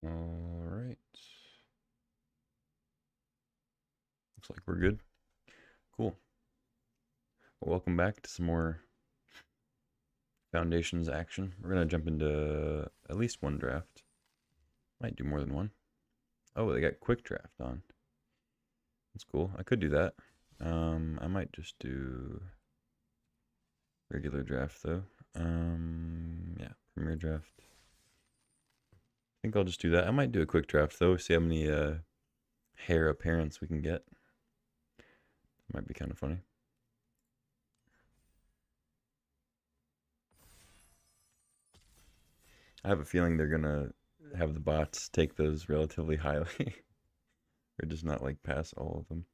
All right. Looks like we're good. Cool. Well, welcome back to some more Foundations action. We're going to jump into at least one draft. Might do more than one. Oh, they got quick draft on. That's cool. I could do that. I might just do regular draft though. Yeah, premier draft. I think I'll just do that. I might do a quick draft though. See how many hair appearance we can get. Might be kind of funny. I have a feeling they're gonna have the bots take those relatively highly, or just not like pass all of them.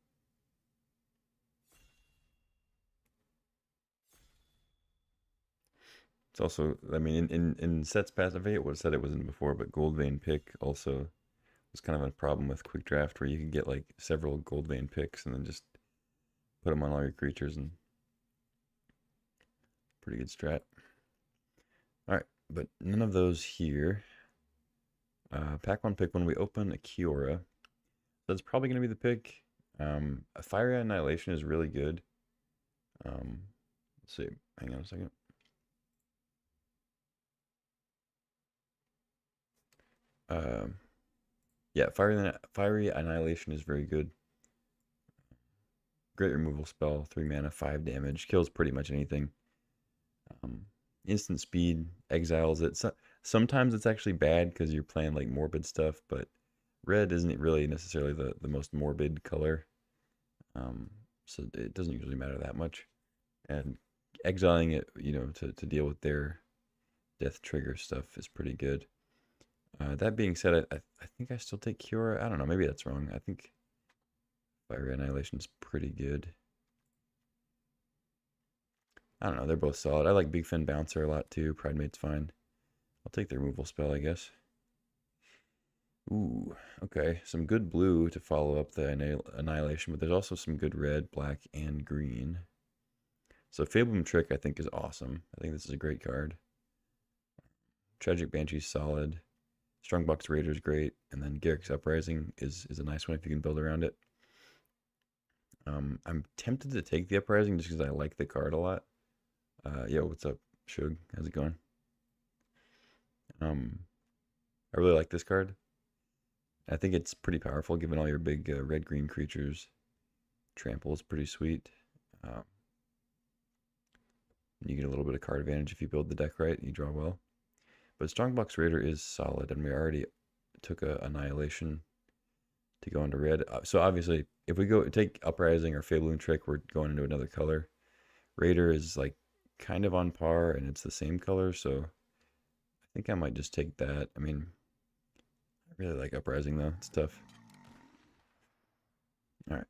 It's also, I mean, in sets pass, I forget what said it was in before, but Gold Vein pick also was kind of a problem with quick draft where you could get like several Gold Vein picks and then just put them on all your creatures and pretty good strat. All right, but none of those here. Pack one, pick one. We open a Kiora. That's probably going to be the pick. A Fiery Annihilation is really good. Let's see. Hang on a second. Yeah, Fiery Annihilation is very good. Great removal spell, 3 mana, 5 damage, kills pretty much anything. Instant speed, exiles it. Sometimes it's actually bad because you're playing like morbid stuff, but red isn't really necessarily the most morbid color. So it doesn't usually matter that much. And exiling it, to deal with their death trigger stuff is pretty good. That being said, I think I still take Cure. I don't know. Maybe that's wrong. I think Fire Annihilation is pretty good. I don't know. They're both solid. I like Big Fin Bouncer a lot too. Pridemate's fine. I'll take the removal spell, I guess. Ooh, okay. Some good blue to follow up the Annihilation, but there's also some good red, black, and green. So Fableman Trick, I think, is awesome. I think this is a great card. Tragic Banshee's solid. Strongbox Raider is great, and then Garrick's Uprising is a nice one if you can build around it. I'm tempted to take the Uprising just because I like the card a lot. Yo, what's up, Shug? How's it going? I really like this card. I think it's pretty powerful given all your big red-green creatures. Trample is pretty sweet. You get a little bit of card advantage if you build the deck right. You draw well. But Strongbox Raider is solid, and we already took a Annihilation to go into red. So obviously, if we go take Uprising or Fableman Trick, we're going into another color. Raider is like kind of on par, and it's the same color, so I think I might just take that. I mean, I really like Uprising though. It's tough. All right,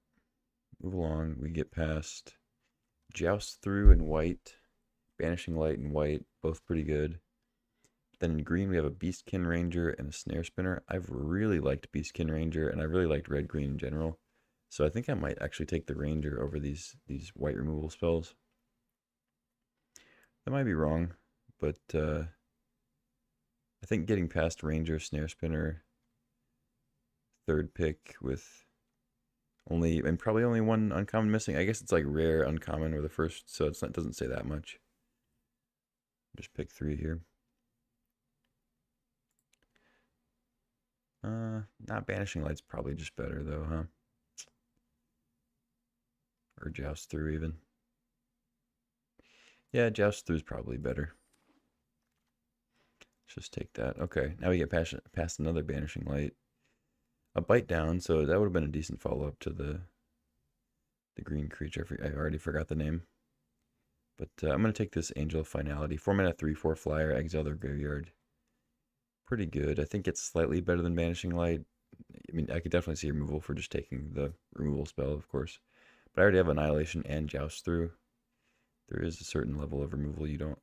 move along. We get past Joust Through in white, Banishing Light in white, both pretty good. Then in green, we have a Beastkin Ranger and a Snare Spinner. I've really liked Beastkin Ranger, and I really liked red-green in general. So I think I might actually take the Ranger over these white removal spells. That might be wrong, but I think getting past Ranger, Snare Spinner, third pick with probably only one uncommon missing. I guess it's like rare, uncommon, or the first, so it doesn't say that much. Just pick 3 here. Not Banishing Light's probably just better though, huh? Or Joust Through even. Yeah, Joust Through is probably better. Let's just take that. Okay, now we get past another Banishing Light. A Bite Down, so that would have been a decent follow-up to the green creature. I already forgot the name. But I'm going to take this Angel of Finality. 4 mana, 3/4 flyer, exile their graveyard. Pretty good. I think it's slightly better than Banishing Light. I mean, I could definitely see removal for just taking the removal spell, of course. But I already have Annihilation and Joust Through. There is a certain level of removal you don't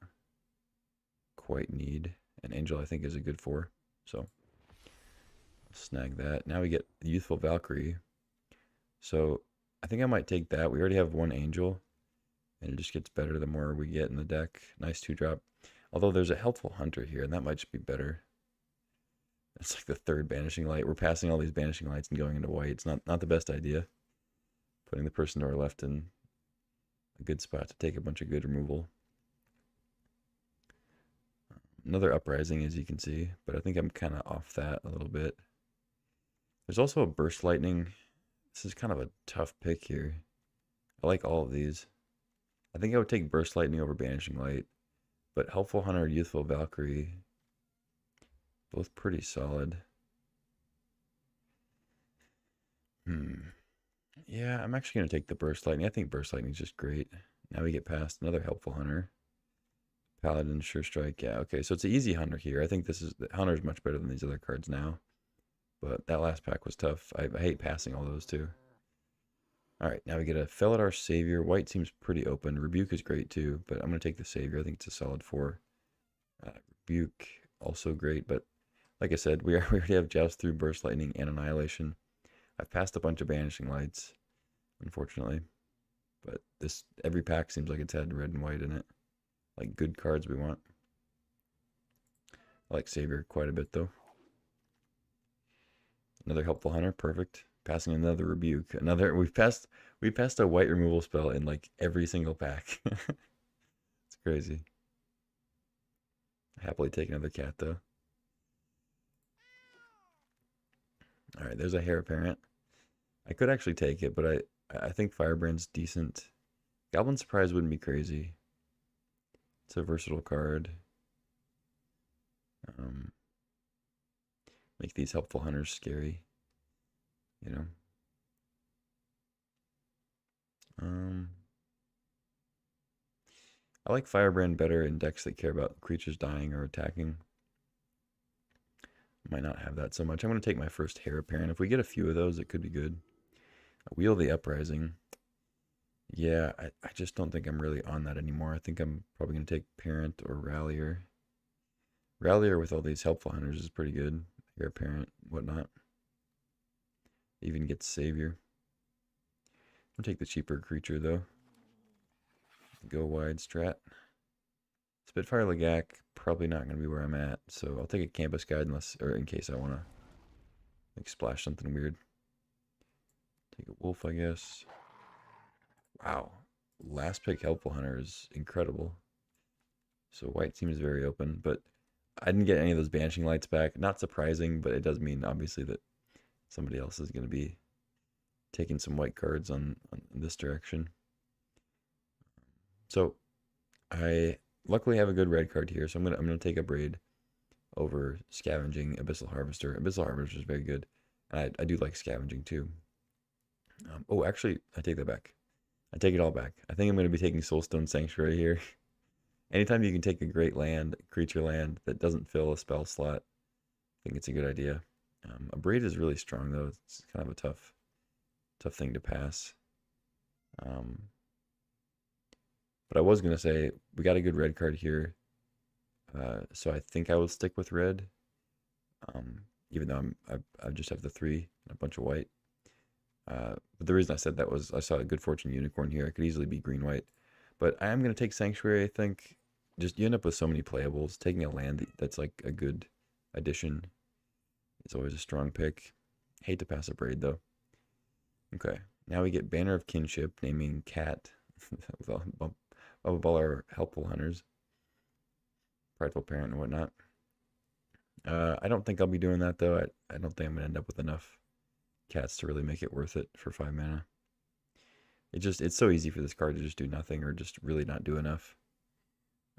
quite need. And Angel, I think, is a good 4. So, snag that. Now we get the Youthful Valkyrie. So, I think I might take that. We already have 1 Angel. And it just gets better the more we get in the deck. Nice 2-drop. Although there's a Helpful Hunter here, and that might just be better. It's like the third banishing light. We're passing all these banishing lights and going into white. It's not the best idea. Putting the person to our left in a good spot to take a bunch of good removal. Another uprising, as you can see, but I think I'm kind of off that a little bit. There's also a burst lightning. This is kind of a tough pick here. I like all of these. I think I would take burst lightning over banishing light, but helpful hunter, youthful Valkyrie, both pretty solid. Yeah, I'm actually going to take the burst lightning. I think burst lightning is just great. Now we get past another helpful hunter. Paladin, sure strike. Yeah, okay, so it's an easy hunter here. I think the hunter is much better than these other cards now. But that last pack was tough. I hate passing all those too. All right, now we get a Felidar Savior. White seems pretty open. Rebuke is great too, but I'm going to take the Savior. I think it's a solid 4. Rebuke, also great, but like I said, we already have Joust through Burst Lightning and Annihilation. I've passed a bunch of Banishing Lights, unfortunately. But every pack seems like it's had red and white in it. Like good cards we want. I like Savior quite a bit though. Another helpful hunter, perfect. Passing another rebuke. We've passed a white removal spell in like every single pack. It's crazy. Happily take another cat though. Alright, there's a Heir Apparent. I could actually take it, but I think Firebrand's decent. Goblin Surprise wouldn't be crazy. It's a versatile card. Make these helpful hunters scary. You know. I like Firebrand better in decks that care about creatures dying or attacking. Might not have that so much. I'm going to take my first Heir Apparent. If we get a few of those, it could be good. Wheel the Uprising. Yeah, I just don't think I'm really on that anymore. I think I'm probably going to take Parent or Rallier. Rallier with all these helpful hunters is pretty good. Heir Apparent, whatnot. Even gets Savior. I'll take the cheaper creature though. Go wide strat. Spitfire Legak, probably not going to be where I'm at, so I'll take a Campus Guide in case I want to like splash something weird. Take a Wolf, I guess. Wow. Last pick Helpful Hunter is incredible. So white seems very open, but I didn't get any of those Banishing Lights back. Not surprising, but it does mean obviously that somebody else is going to be taking some white cards on this direction. So I luckily have a good red card here, so I'm gonna take a Braid over Scavenging Abyssal Harvester. Abyssal Harvester is very good, and I do like Scavenging too. Oh, actually, I take that back. I take it all back. I think I'm going to be taking Soulstone Sanctuary here. Anytime you can take a great land, creature land, that doesn't fill a spell slot, I think it's a good idea. A Braid is really strong, though. It's kind of a tough thing to pass. But I was going to say, we got a good red card here. So I think I will stick with red. Even though I just have the 3 and a bunch of white. But the reason I said that was I saw a Good Fortune Unicorn here. I could easily be green-white. But I am going to take Sanctuary, I think. Just you end up with so many playables. Taking a land that's like a good addition is always a strong pick. Hate to pass a Braid, though. Okay, now we get Banner of Kinship, naming Cat with all our helpful hunters. Prideful Parent and whatnot. I don't think I'll be doing that, though. I don't think I'm going to end up with enough cats to really make it worth it for 5 mana. It's so easy for this card to just do nothing or just really not do enough.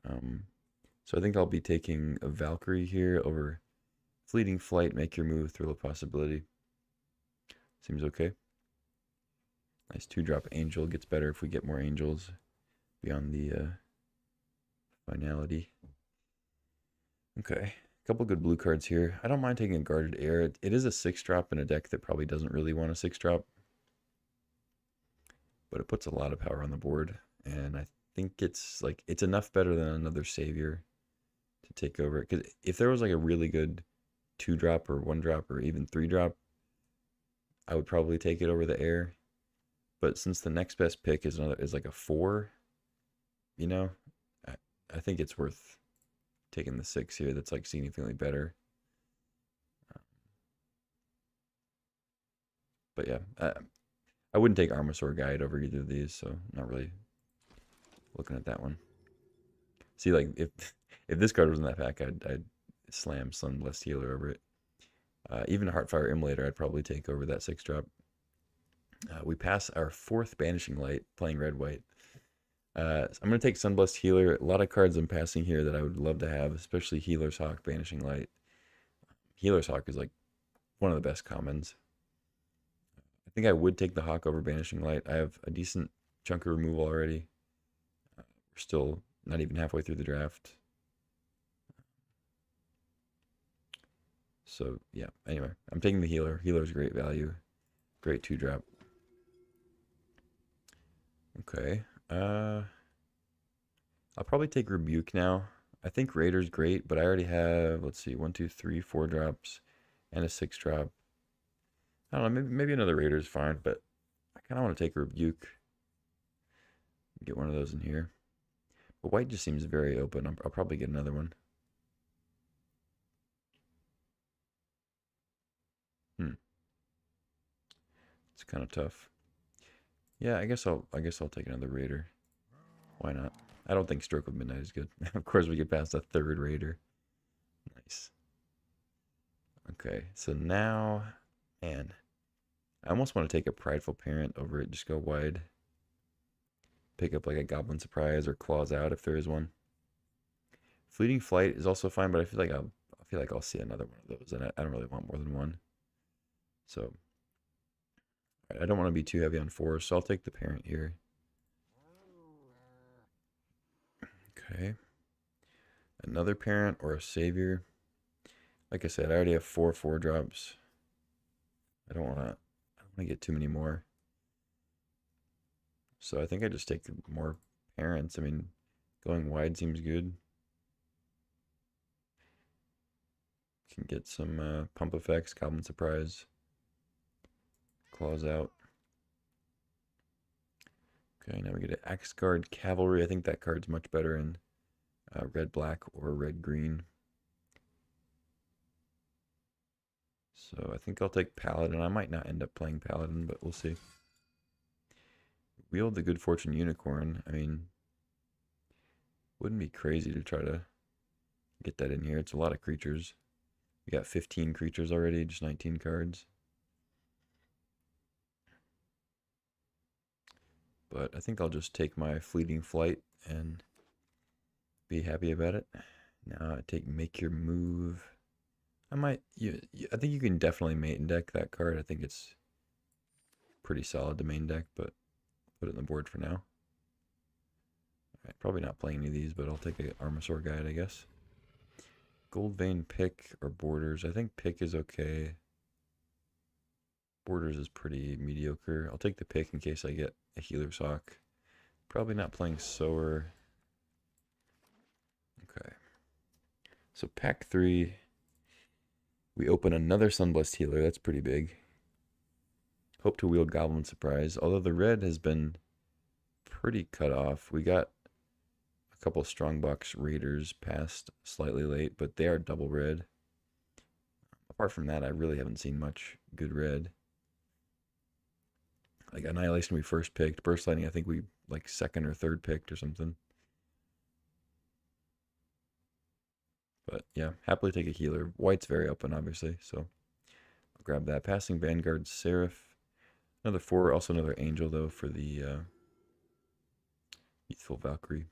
So I think I'll be taking a Valkyrie here over Fleeting Flight, make your move, thrill of possibility. Seems okay. Nice 2-drop Angel, gets better if we get more angels beyond the finality. Okay, a couple good blue cards here. I don't mind taking a Guarded Air. It is a 6-drop in a deck that probably doesn't really want a 6-drop. But it puts a lot of power on the board. And I think it's enough better than another Savior to take over it. Because if there was like a really good 2-drop or 1-drop or even 3-drop, I would probably take it over the Air. But since the next best pick is like a 4, you know, I think it's worth taking the 6 here. That's like significantly better. But yeah, I wouldn't take Armasaur Guide over either of these, so not really looking at that one. See, like if this card was in that pack, I'd slam Sunblessed Healer over it. Even Heartfire Immolator, I'd probably take over that 6-drop. We pass our 4th Banishing Light, playing red-white. So I'm going to take Sunblessed Healer. A lot of cards I'm passing here that I would love to have, especially Healer's Hawk, Banishing Light. Healer's Hawk is like one of the best commons. I think I would take the Hawk over Banishing Light. I have a decent chunk of removal already. We're still not even halfway through the draft. So yeah, anyway, I'm taking the Healer. Healer's great value. Great 2-drop. Okay. I'll probably take Rebuke now. I think Raider's great, but I already have, let's see, 1, 2, 3, 4 drops and a 6-drop. I don't know, maybe another Raider's fine, but I kind of want to take Rebuke. Get one of those in here. But white just seems very open. I'll probably get another one. It's kind of tough. Yeah, I guess I'll take another Raider. Why not? I don't think Stroke of Midnight is good. Of course, we get past a 3rd Raider. Nice. Okay, so now, man, I almost want to take a Prideful Parent over it. Just go wide. Pick up like a Goblin Surprise or Claws Out if there is one. Fleeting Flight is also fine, but I feel like I'll see another one of those, and I don't really want more than one. So I don't want to be too heavy on force, so I'll take the Parent here. Okay. Another Parent or a Savior. Like I said, I already have 4 4-drops. I don't want to get too many more. So I think I just take more Parents. I mean, going wide seems good. Can get some pump effects, Goblin Surprise, Claws Out. Okay, now we get an Axe Guard Cavalry. I think that card's much better in red-black or red-green. So I think I'll take Paladin. I might not end up playing Paladin, but we'll see. Wield the Good Fortune Unicorn. I mean, wouldn't be crazy to try to get that in here. It's a lot of creatures. We got 15 creatures already, just 19 cards. But I think I'll just take my Fleeting Flight and be happy about it. Now I take Make Your Move. I think you can definitely main deck that card. I think it's pretty solid to main deck, but put it in the board for now. Right, probably not playing any of these, but I'll take an Armasaur Guide, I guess. Gold Vein Pick or Borders. I think Pick is okay. Borders is pretty mediocre. I'll take the Pick in case I get a Healer's Hawk. Probably not playing Sower. Okay. So pack 3. We open another Sunblessed Healer. That's pretty big. Hope to wield Goblin Surprise. Although the red has been pretty cut off. We got a couple Strongbox Raiders passed slightly late, but they are double red. Apart from that, I really haven't seen much good red. Like Annihilation we first picked. Burst Lightning I think we like 2nd or 3rd picked or something. But yeah, happily take a healer. White's very open, obviously, so I'll grab that. Passing Vanguard Seraph. Another 4, also another Angel, though, for the Youthful Valkyrie.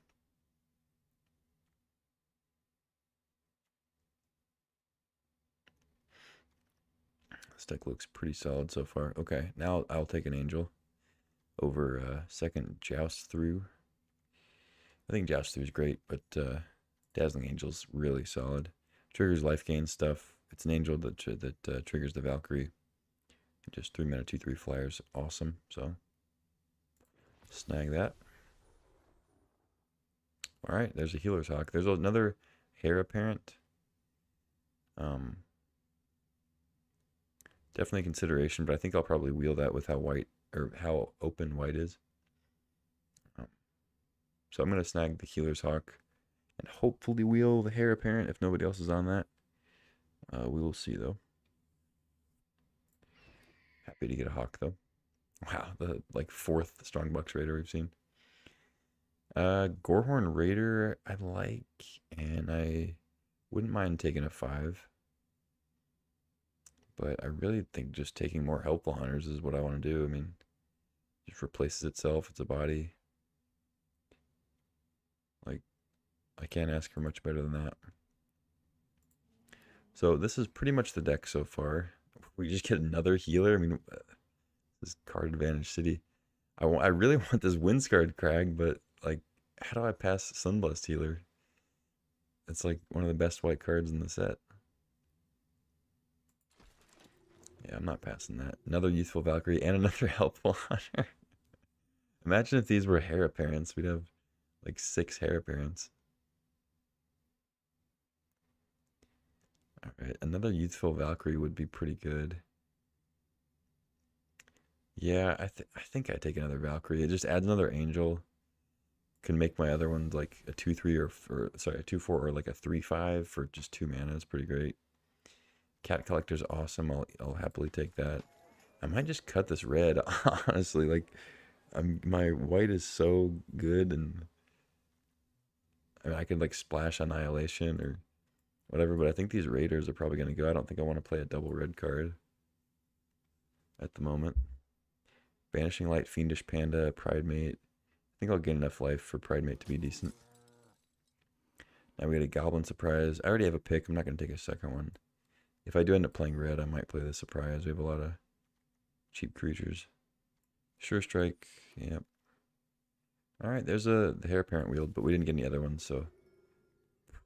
This deck looks pretty solid so far. Okay, now I'll take an Angel over 2nd Joust Through. I think Joust Through is great, but Dazzling Angel's really solid. Triggers life gain stuff. It's an Angel that triggers the Valkyrie. Just 3-mana 2/3 flyers. Awesome. So snag that. All right, there's a Healer's Hawk. There's another Heir Apparent. Definitely consideration, but I think I'll probably wheel that with how open white is. So I'm gonna snag the Healer's Hawk and hopefully wheel the Heir Apparent if nobody else is on that. We will see though. Happy to get a hawk though. Wow, the like fourth Strongbox Raider we've seen. Gorehorn Raider I like, and I wouldn't mind taking a 5. But I really think just taking more helpful hunters is what I want to do. I mean, it just replaces itself. It's a body. Like, I can't ask for much better than that. So this is pretty much the deck so far. We just get another healer. I mean, this is card advantage city. I really want this Windscarred Crag, but like, how do I pass Sunblessed Healer? It's like one of the best white cards in the set. Yeah, I'm not passing that. Another Youthful Valkyrie and another Helpful Hunter. Imagine if these were Heir Apparents. We'd have like 6 Heir Apparents. Alright, another Youthful Valkyrie would be pretty good. Yeah, I think I take another Valkyrie. It just adds another Angel. Can make my other ones like a 2/3 or sorry, a 2/4 or like a 3/5 for just 2 mana. It's pretty great. Cat Collector's awesome. I'll happily take that. I might just cut this red, honestly. Like, my white is so good, and I mean, I could like splash Annihilation or whatever, but I think these Raiders are probably going to go. I don't think I want to play a double red card at the moment. Banishing Light, Fiendish Panda, Pride Mate. I think I'll get enough life for Pride Mate to be decent. Now we got a Goblin Surprise. I already have a pick. I'm not going to take a second one. If I do end up playing red, I might play the Surprise. We have a lot of cheap creatures. Sure Strike. Yep. Alright, there's the Heir Apparent Wield, but we didn't get any other ones, so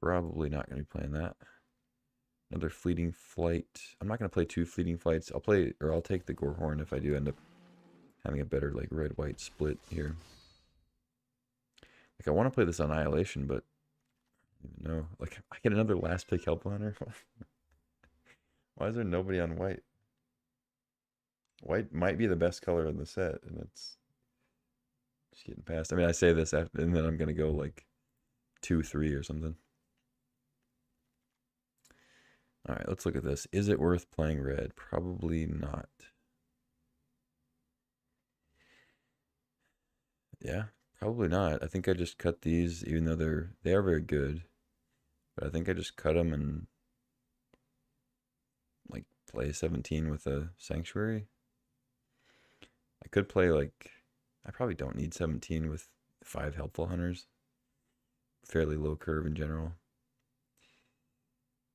probably not going to be playing that. Another Fleeting Flight. I'm not going to play 2 Fleeting Flights. I'll take the Gorehorn if I do end up having a better like red-white split here. Like, I want to play this Annihilation, but I don't even know. Like, I get another last pick Help Hunter. Why is there nobody on white? White might be the best color in the set, and it's just getting past. I mean, I say this after, and then I'm gonna go like 2/3 or something. All right, let's look at this. Is it worth playing red? Probably not. Yeah, probably not. I think I just cut these, even though they are very good. But I think I just cut them and like play 17 with a Sanctuary. I could play like, I probably don't need 17 with 5 Helpful Hunters. Fairly low curve in general.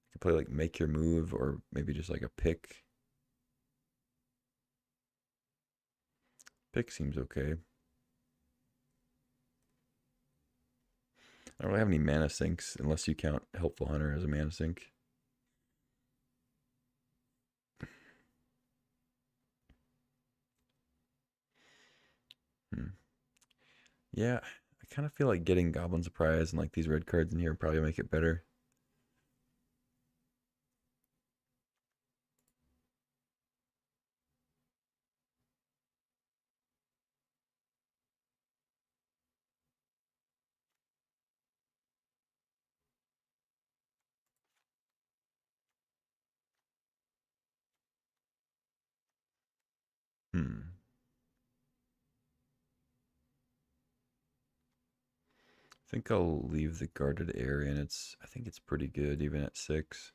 I could play like Make Your Move or maybe just like a pick. Pick seems okay. I don't really have any mana sinks unless you count Helpful Hunter as a mana sink. Hmm. Yeah, I kind of feel like getting Goblin Surprise and like these red cards in here probably make it better. Hmm. I think I'll leave the Guarded Area, and I think it's pretty good even at 6.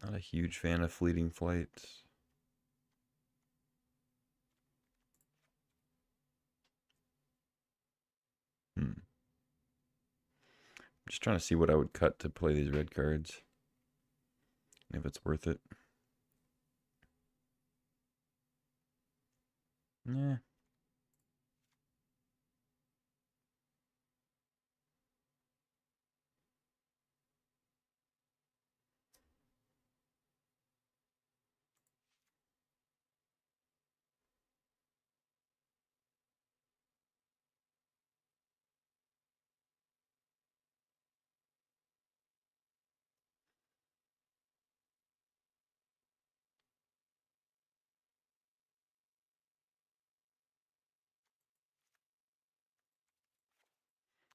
Not a huge fan of Fleeting Flight. Hmm. Just trying to see what I would cut to play these red cards. If it's worth it. Yeah.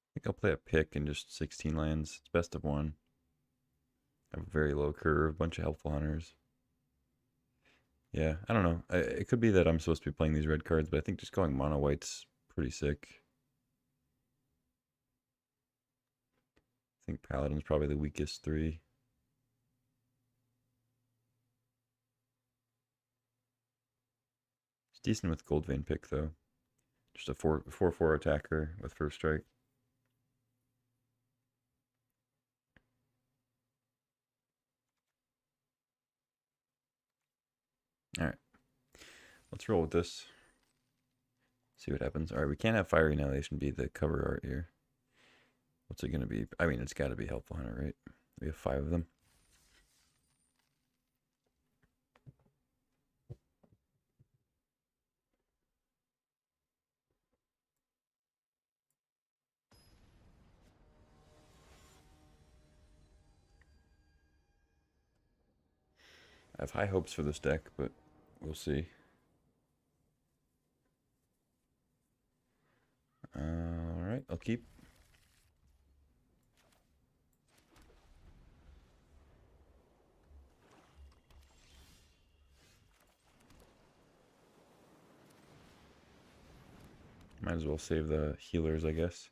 I think I'll play a pick and just 16 lands. It's best of 1. Have a very low curve, bunch of helpful hunters. Yeah, I don't know. It could be that I'm supposed to be playing these red cards, but I think just going mono white's pretty sick. I think Paladin's probably the weakest three. It's decent with Gold Vein pick though. Just a 4/4 attacker with first strike. All right, let's roll with this. See what happens. All right, we can't have Fire Annihilation be the cover art here. What's it gonna be? I mean, it's got to be Helpful Hunter, right? We have 5 of them. I have high hopes for this deck, but we'll see. Alright, I'll keep. Might as well save the healers, I guess.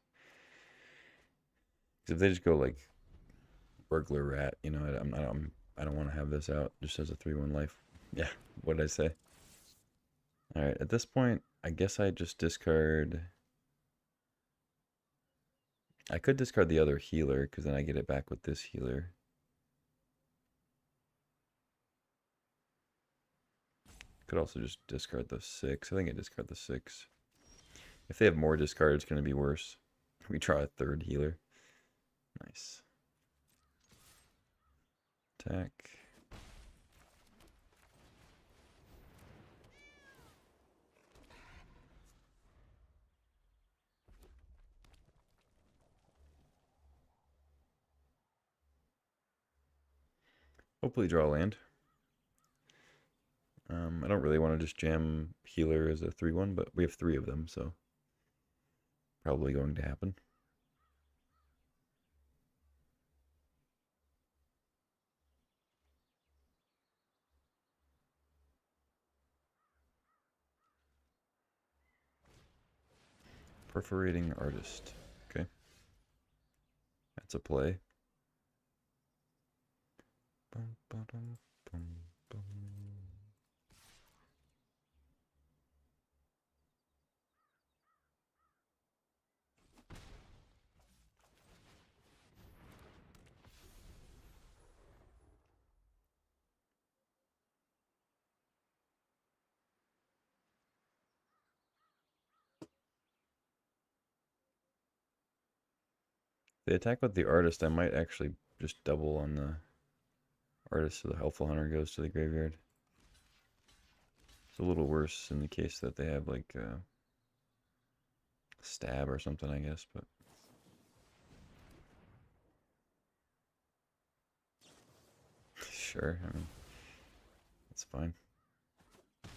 Because if they just go like Burglar Rat, you know, I don't want to have this out just as a 3/1 life. Yeah, what did I say? Alright, at this point, I guess I just discard. I could discard the other healer, because then I get it back with this healer. Could also just discard the 6. I think I discard the 6. If they have more discard, it's going to be worse. We try a 3rd healer. Nice. Attack. Hopefully draw a land. I don't really want to just jam healer as a 3/1, but we have 3 of them, so probably going to happen. Perforating Artist. Okay. That's a play. Bum, bum, bum, bum. They attack with the artist, I might actually just double on the artist so the helpful hunter goes to the graveyard. It's a little worse in the case that they have like stab or something, I guess, but sure, I mean, it's fine. I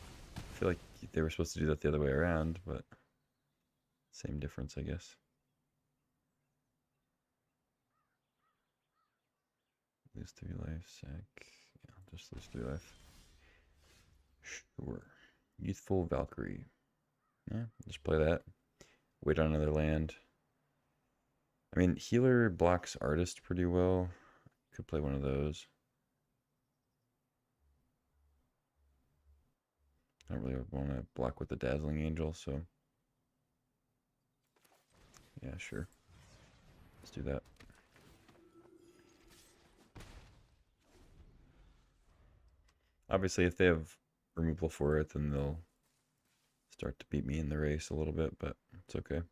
feel like they were supposed to do that the other way around, but same difference, I guess. Lose 3 life, sack. Yeah, just lose 3 life. Sure. Youthful Valkyrie. Yeah, just play that. Wait on another land. I mean, healer blocks artist pretty well. Could play one of those. I don't really want to block with the Dazzling Angel, so yeah, sure. Let's do that. Obviously, if they have removal for it, then they'll start to beat me in the race a little bit, but it's okay.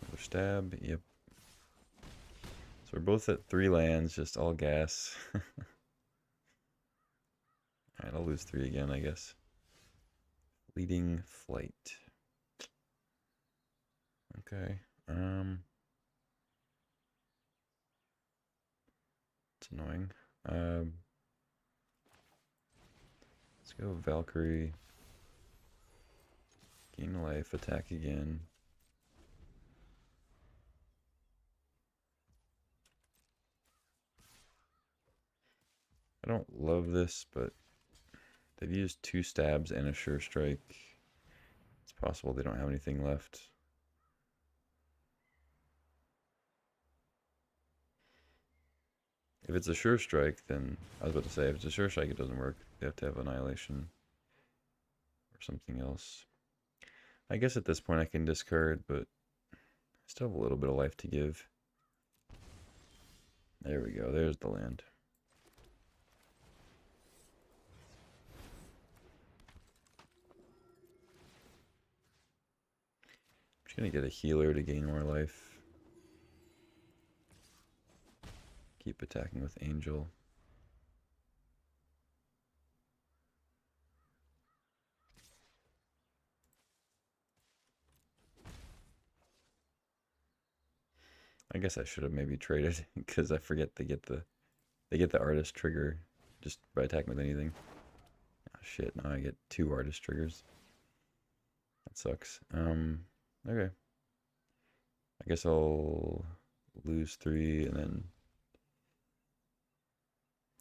Another stab, yep. So we're both at 3 lands, just all gas. Alright, I'll lose 3 again, I guess. Leading Flight. Okay. It's annoying. Let's go Valkyrie. Gain life, attack again. I don't love this, but they've used 2 stabs and a sure strike. It's possible they don't have anything left. If it's a sure strike, then I was about to say if it's a sure strike, it doesn't work. They have to have annihilation or something else. I guess at this point I can discard, but I still have a little bit of life to give. There we go. There's the land. I'm just gonna get a healer to gain more life. Keep attacking with Angel. I guess I should have maybe traded because I forget they get the artist trigger just by attacking with anything. Oh shit, now I get 2 artist triggers. That sucks. Okay. I guess I'll lose 3 and then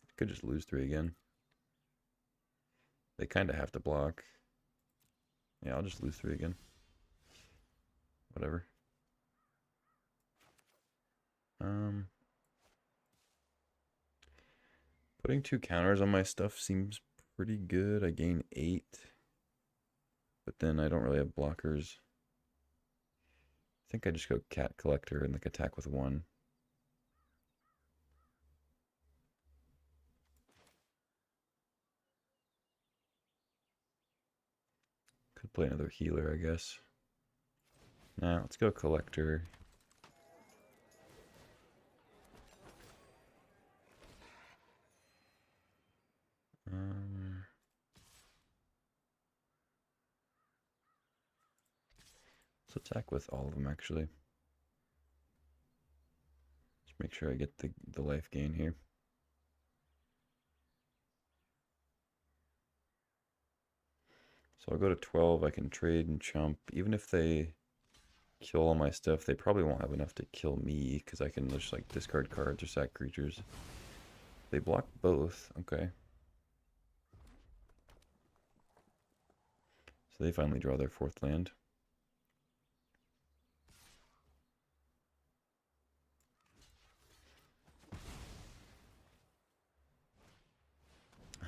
I could just lose 3 again. They kind of have to block. Yeah, I'll just lose 3 again. Whatever. Putting 2 counters on my stuff seems pretty good. I gain 8, but then I don't really have blockers. I think I just go Cat Collector and like attack with 1. Could play another healer, I guess. Nah, let's go Collector. Let's attack with all of them, actually. Just make sure I get the life gain here. So I'll go to 12. I can trade and chump. Even if they kill all my stuff, they probably won't have enough to kill me because I can just like discard cards or sack creatures. They block both. Okay. So they finally draw their 4th land.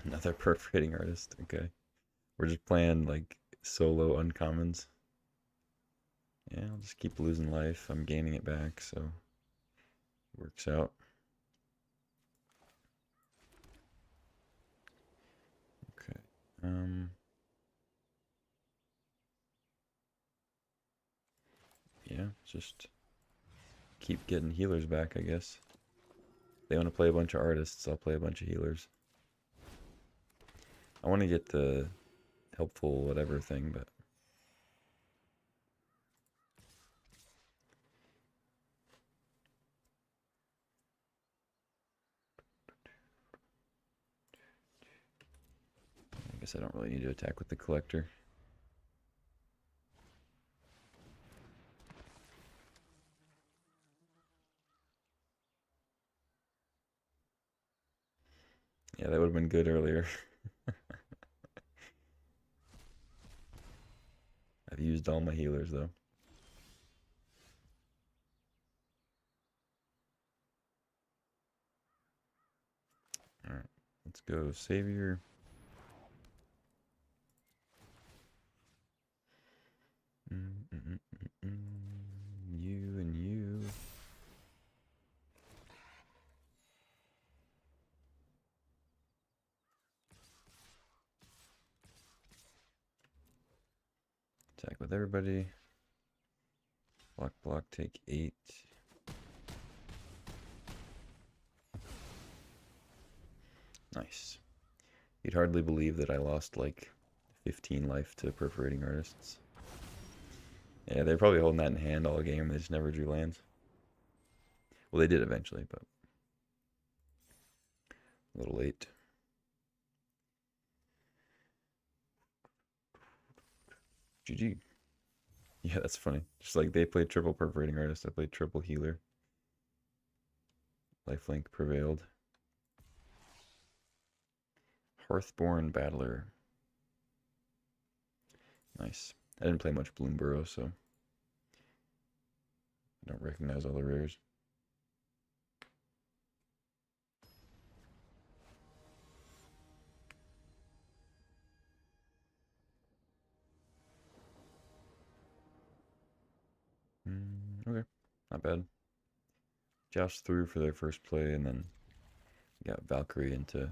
Another perforating artist. Okay. We're just playing like solo uncommons. Yeah, I'll just keep losing life. I'm gaining it back, so it works out. Okay. Yeah, just keep getting healers back, I guess. If they want to play a bunch of artists, I'll play a bunch of healers. I want to get the helpful whatever thing, but I guess I don't really need to attack with the collector. Yeah, that would have been good earlier. I've used all my healers though. Alright, let's go Savior. You and you. Attack with everybody. Block, block, take 8. Nice. You'd hardly believe that I lost like 15 life to perforating artists. Yeah, they're probably holding that in hand all game. They just never drew lands. Well, they did eventually, but a little late. GG. Yeah, that's funny. Just like they played triple perforating artist, I played triple healer. Lifelink prevailed. Hearthborn Battler. Nice. I didn't play much Bloomburrow, so I don't recognize all the rares. Okay, not bad. Joust through for their first play, and then got Valkyrie into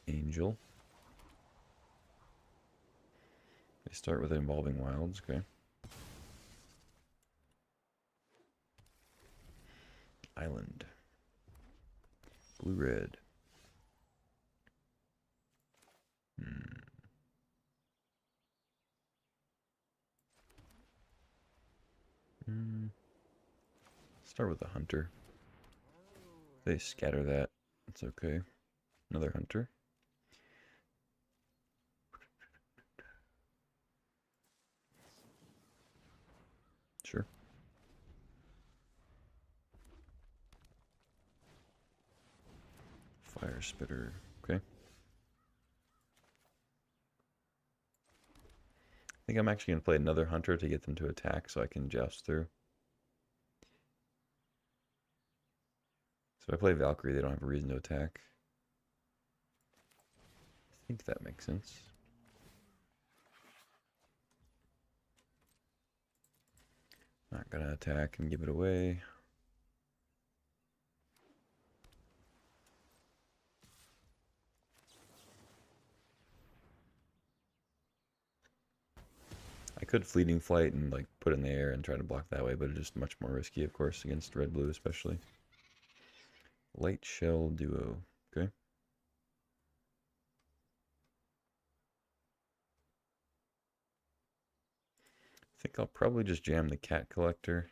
Angel. They start with Involving Wilds, okay. Island. Blue-red. Start with the Hunter. They scatter that. It's okay. Another Hunter. Sure. Fire Spitter. Okay. I think I'm actually going to play another Hunter to get them to attack so I can joust through. So if I play Valkyrie, they don't have a reason to attack. I think that makes sense. Not gonna attack and give it away. I could Fleeting Flight and like put it in the air and try to block that way, but it's just much more risky, of course, against red-blue especially. Light Shell Duo. Okay. I think I'll probably just jam the Cat Collector.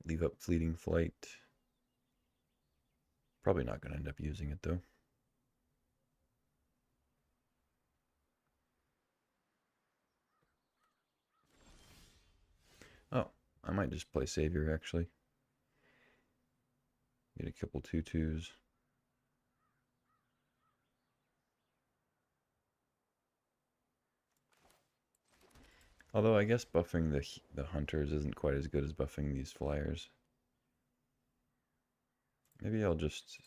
Leave up Fleeting Flight. Probably not going to end up using it though. Oh, I might just play Savior actually. Get a couple 2/2s. Although I guess buffing the hunters isn't quite as good as buffing these flyers. Maybe I'll just...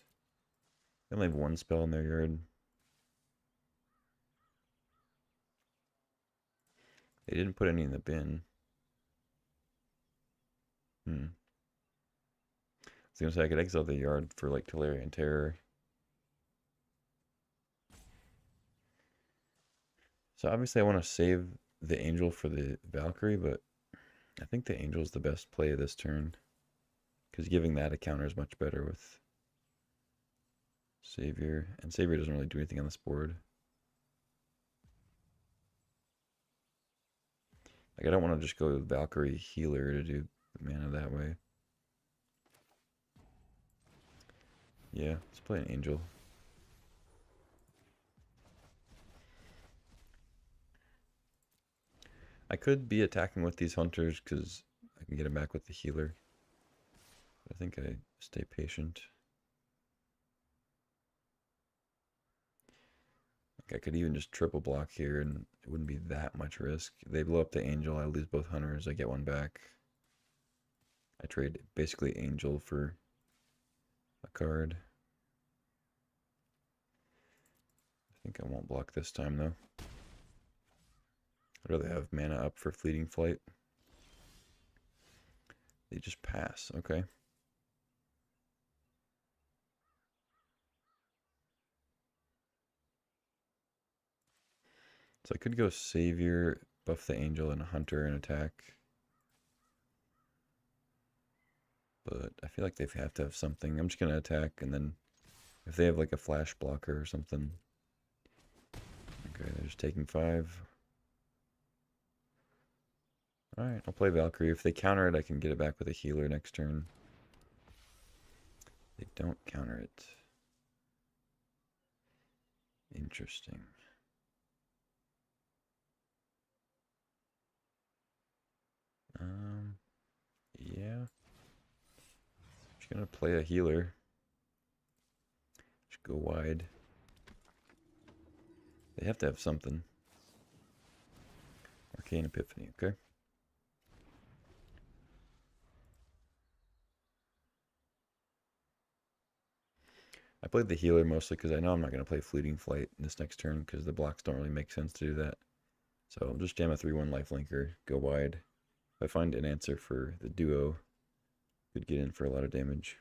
They only have one spell in their yard. They didn't put any in the bin. I was gonna say I could exile the yard for like Tolarian Terror. So obviously I want to save the Angel for the Valkyrie, but I think the Angel is the best play of this turn. Because giving that a counter is much better with Savior. And Savior doesn't really do anything on this board. Like I don't want to just go Valkyrie Healer to do the mana that way. Yeah, let's play an Angel. I could be attacking with these hunters because I can get him back with the healer. I think I stay patient. Like I could even just triple block here and it wouldn't be that much risk. They blow up the Angel, I lose both hunters, I get one back. I trade basically Angel for a card. I think I won't block this time though. I'd rather have mana up for Fleeting Flight. They just pass, okay. So I could go Savior, buff the Angel, and Hunter and attack. But I feel like they have to have something. I'm just going to attack, and then if they have like a flash blocker or something. Okay, they're just taking 5. Alright, I'll play Valkyrie. If they counter it, I can get it back with a healer next turn. They don't counter it. Interesting. Yeah. Just gonna play a healer. go wide. They have to have something. Arcane Epiphany, okay. I played the healer mostly because I know I'm not going to play Fleeting Flight in this next turn because the blocks don't really make sense to do that. So I'll just jam a 3-1 lifelinker, go wide. If I find an answer for the duo, could get in for a lot of damage.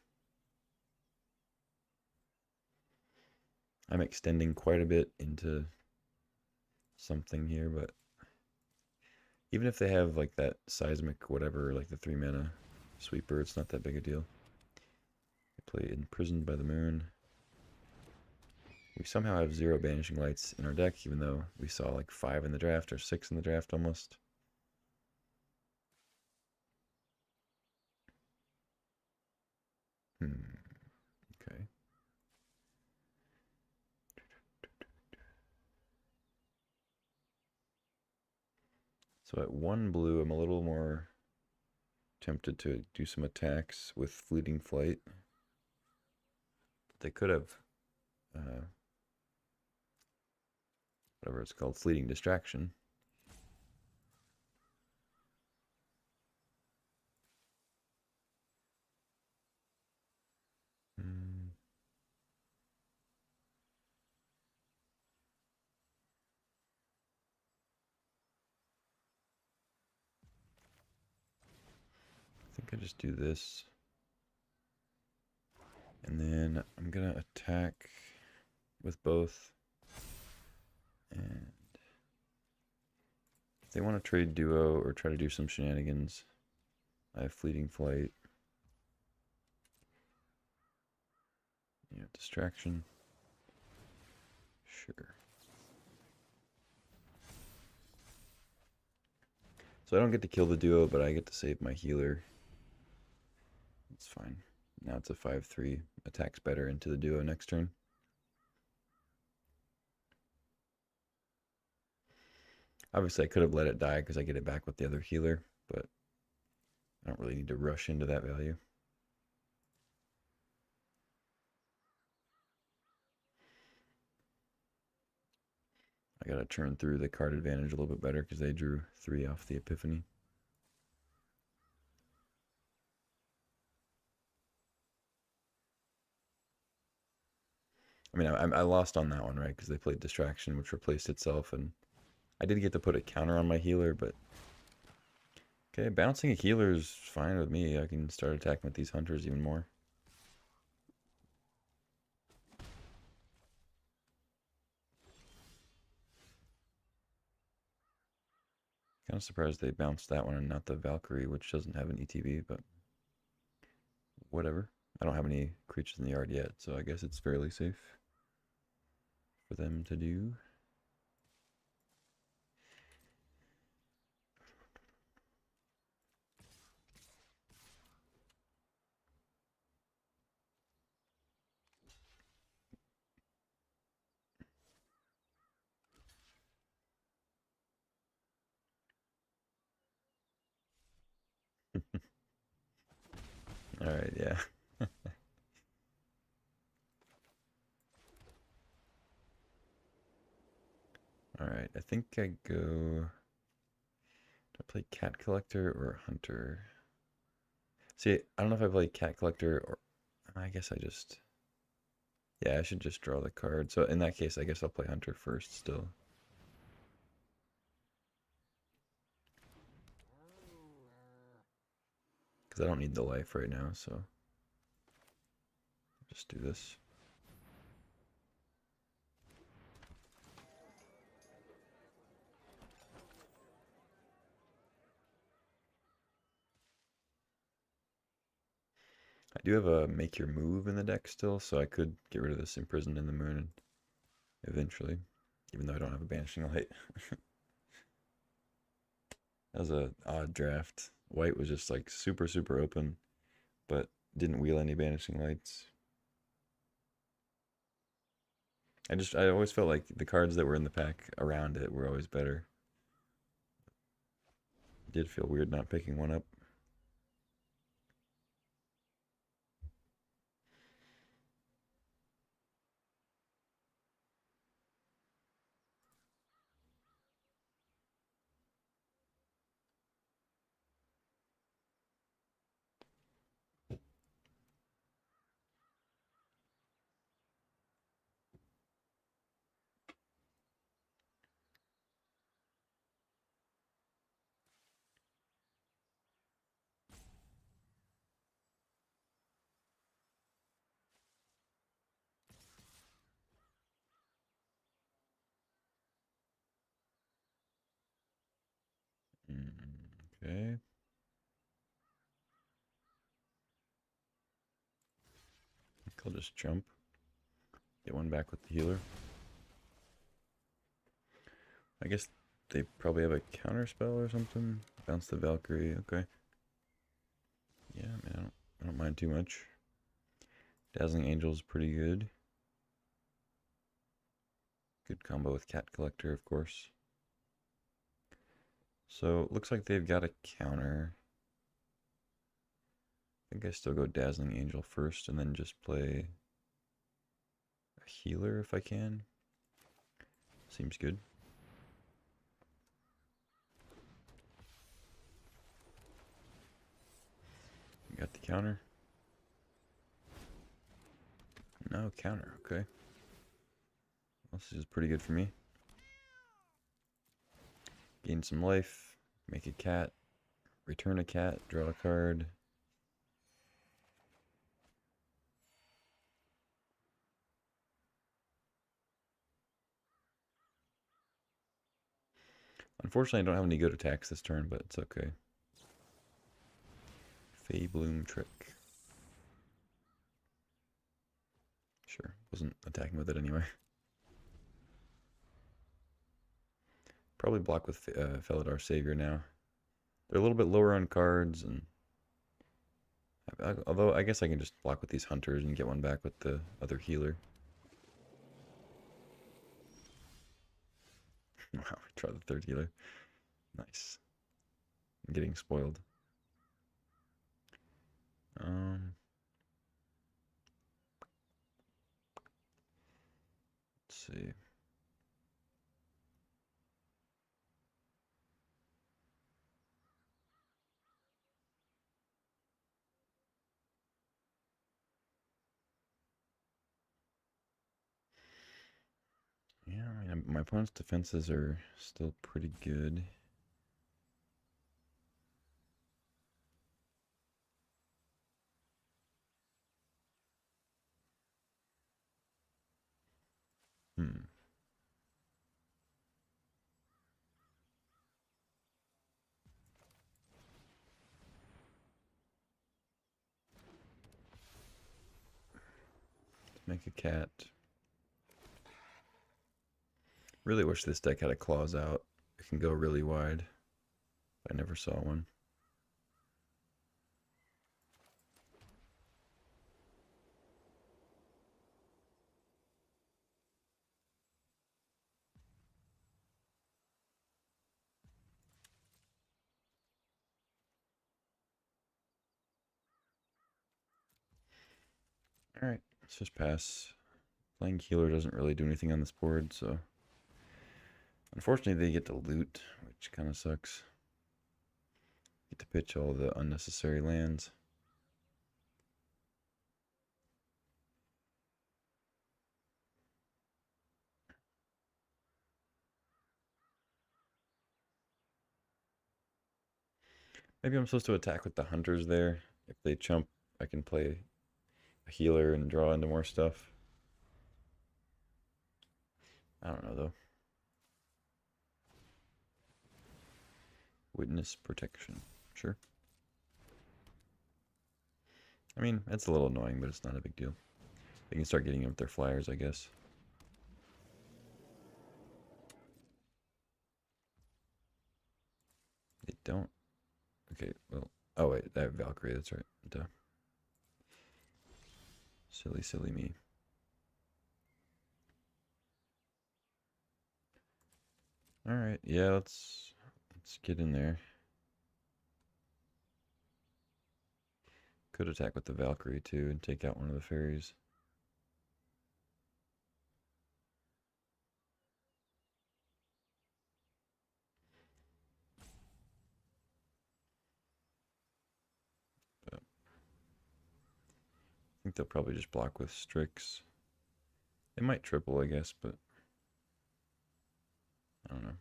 I'm extending quite a bit into something here, but even if they have like that seismic whatever, like the 3 mana sweeper, it's not that big a deal. I play Imprisoned by the Moon. We somehow have 0 Banishing Lights in our deck, even though we saw like 5 in the draft or 6 in the draft almost. Okay. So at 1 blue, I'm a little more tempted to do some attacks with Fleeting Flight. They could have whatever it's called, Fleeting Distraction. I think I just do this. And then I'm going to attack with both. And if they want to trade duo or try to do some shenanigans, I have Fleeting Flight. Yeah, distraction. Sure. So I don't get to kill the duo, but I get to save my healer. It's fine. Now it's a 5-3. Attacks better into the duo next turn. Obviously, I could have let it die because I get it back with the other healer, but I don't really need to rush into that value. I gotta churn through the card advantage a little bit better because they drew 3 off the Epiphany. I mean, I lost on that one, right? Because they played Distraction, which replaced itself, and I did get to put a counter on my healer, but okay, bouncing a healer is fine with me. I can start attacking with these hunters even more. Kind of surprised they bounced that one and not the Valkyrie, which doesn't have an ETB, but whatever. I don't have any creatures in the yard yet, so I guess it's fairly safe for them to do. All right, yeah. All right, I think I go. Do I play Cat Collector or Hunter? See, I don't know if I play Cat Collector or. I guess I just. Yeah, I should just draw the card. So in that case, I guess I'll play Hunter first still. Because I don't need the life right now, so. Just do this. I do have a Make Your Move in the deck still, so I could get rid of this Imprisoned in the Moon eventually, even though I don't have a Banishing Light. That was a odd draft. White was just like super, super open, but didn't wheel any Banishing Lights. I always felt like the cards that were in the pack around it were always better. It did feel weird not picking one up. Okay. I'll just jump. Get one back with the healer. I guess they probably have a counter spell or something. Bounce the Valkyrie. Okay. Yeah, I mean, I don't mind too much. Dazzling Angel is pretty good. Good combo with Cat Collector, of course. So it looks like they've got a counter. I think I still go Dazzling Angel first and then just play a healer if I can. Seems good. Got the counter. No counter, okay. Well, this is pretty good for me. Gain some life, make a cat, return a cat, draw a card. Unfortunately, I don't have any good attacks this turn, but it's okay. Fey Bloom Trick. Sure, wasn't attacking with it anyway. Probably block with Felidar Savior now. They're a little bit lower on cards, and although I guess I can just block with these hunters and get one back with the other healer. Wow, try the third healer. Nice. I'm getting spoiled. Let's see. Yeah, I mean, my opponent's defenses are still pretty good. Hmm. Let's make a cat. Really wish this deck had a claws out. It can go really wide. I never saw one. Alright, let's just pass. Playing healer doesn't really do anything on this board, so unfortunately they get to loot, which kind of sucks. Get to pitch all the unnecessary lands. Maybe I'm supposed to attack with the hunters there. If they chump, I can play a healer and draw into more stuff. I don't know though. Witness protection. Sure. I mean, it's a little annoying, but it's not a big deal. They can start getting in with their flyers, I guess. They don't. Okay, well. Oh, wait, I have Valkyrie, that's right. Duh. Silly, silly me. Alright, yeah, let's get in there. Could attack with the Valkyrie too and take out one of the fairies. But I think they'll probably just block with Strix. They might triple, I guess, but I don't know.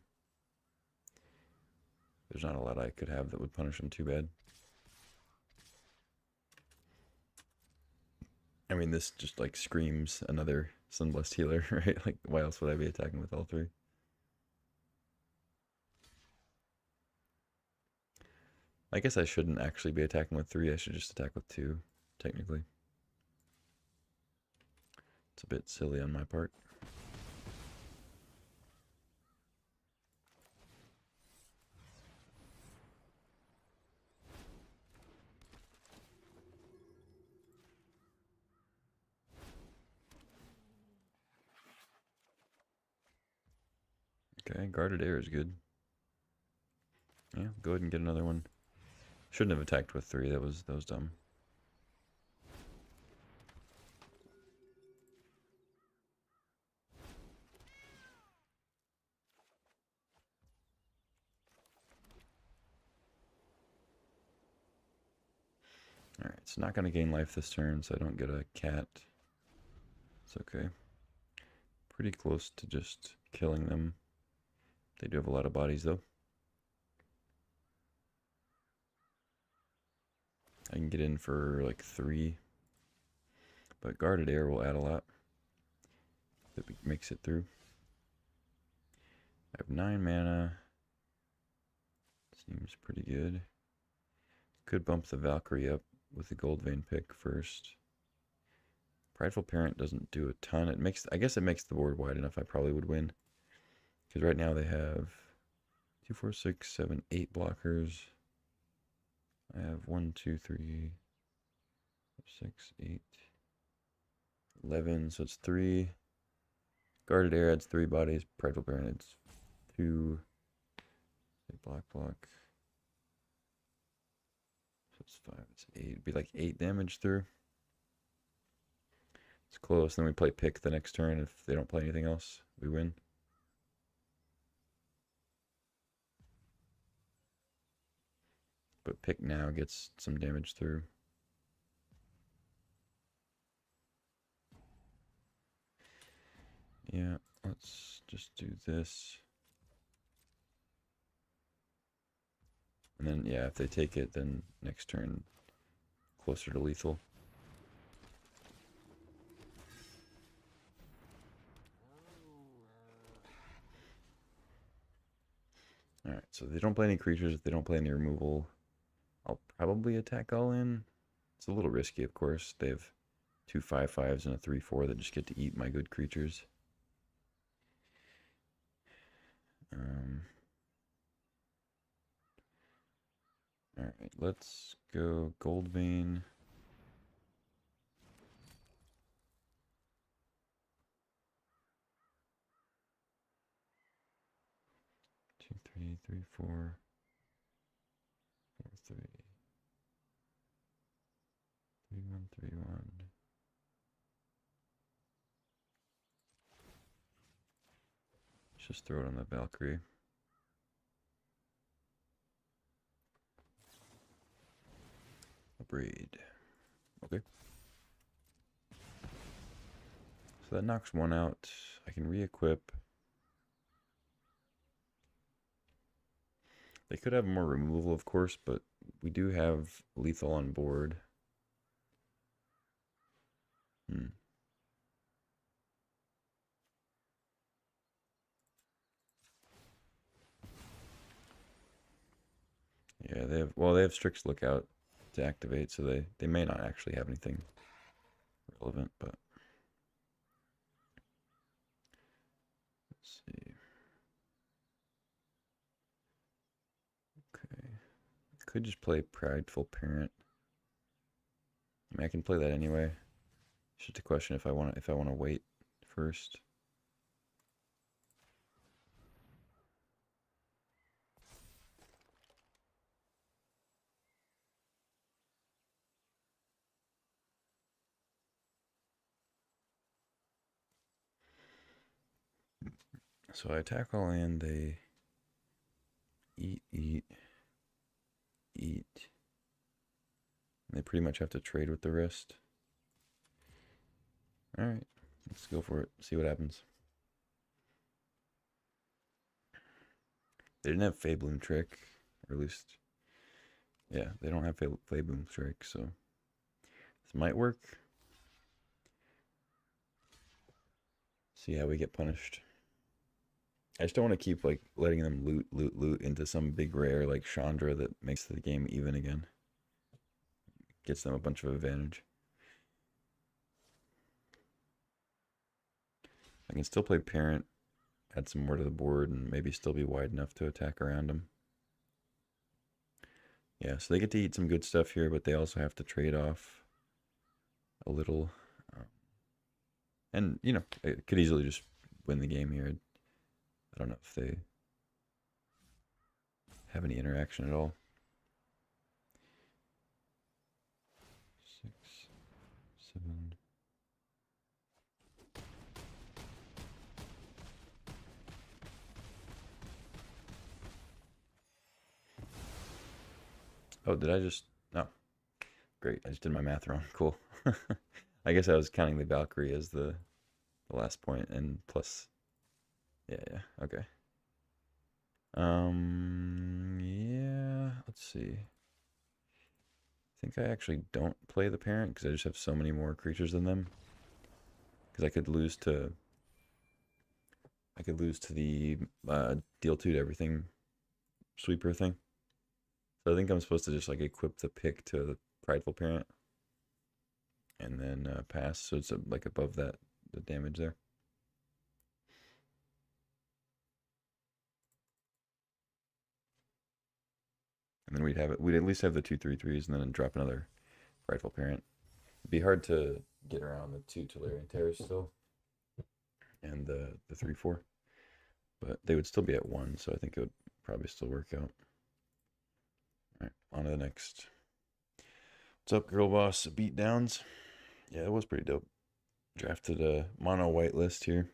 There's not a lot I could have that would punish them too bad. I mean, this just like screams another Sunblessed healer, right? Like, why else would I be attacking with all three? I guess I shouldn't actually be attacking with 3. I should just attack with 2, technically. It's a bit silly on my part. Okay, guarded air is good. Yeah, go ahead and get another one. Shouldn't have attacked with 3. That was dumb. Alright, it's not going to gain life this turn, so I don't get a cat. It's okay. Pretty close to just killing them. They do have a lot of bodies, though. I can get in for like 3. But guarded air will add a lot. If it makes it through. I have 9 mana. Seems pretty good. Could bump the Valkyrie up with the Gold Vein pick first. Prideful Parent doesn't do a ton. It makes, I guess it makes the board wide enough I probably would win. Because right now they have 2, 4, 6, 7, 8 blockers. I have 1, 2, 3, 6, 8, 11. So it's 3. Guarded Air adds 3 bodies. Prideful Parent adds 2. Block. So it's 5, it's 8. It'd be like 8 damage through. It's close. Then we play pick the next turn. If they don't play anything else, we win. But pick now gets some damage through. Yeah, let's just do this. And then, yeah, if they take it, then next turn, closer to lethal. Alright, so if they don't play any creatures, if they don't play any removal, I'll probably attack all in. It's a little risky, of course. They have 2 5/5s and a 3/4 that just get to eat my good creatures. Alright, let's go Gold Vein. Two, 3, 3, 4, 4, 3, 3, 1, 3, 1. Let's just throw it on the Valkyrie. Breed. Okay. So that knocks 1 out. I can re-equip. They could have more removal, of course, but we do have lethal on board. Yeah, they have Strix Lookout to activate, so they may not actually have anything relevant, but let's see. Okay. Could just play Prideful Parent. I mean, I can play that anyway. It's just a question if I want to wait first. So I attack all in, they eat. And they pretty much have to trade with the rest. Alright, let's go for it. See what happens. They didn't have Fabloom Trick, or at least, yeah, they don't have Fabloom Trick, so this might work. See how we get punished. I just don't want to keep like letting them loot into some big rare like Chandra that makes the game even again. Gets them a bunch of advantage. I can still play Parent, add some more to the board, and maybe still be wide enough to attack around them. Yeah, so they get to eat some good stuff here, but they also have to trade off a little. And, you know, it could easily just win the game here. I don't know if they have any interaction at all. 6, 7. Oh, did I just... No. Great, I just did my math wrong. Cool. I guess I was counting the Valkyrie as the last point, and plus... Yeah, okay. Yeah, let's see. I think I actually don't play the Parent because I just have so many more creatures than them. Because I could lose to the deal 2 to everything sweeper thing. So I think I'm supposed to just like equip the pick to the Prideful Parent and then pass. So it's like above that, the damage there. And then we'd at least have the 2/3/3s and then drop another Prideful Parent. It'd be hard to get around the 2 Tolarian Terrors still and the 3/4. But they would still be at 1, so I think it would probably still work out. Alright, on to the next. What's up, Girl Boss? Beatdowns? Yeah, it was pretty dope. Drafted a mono white list here.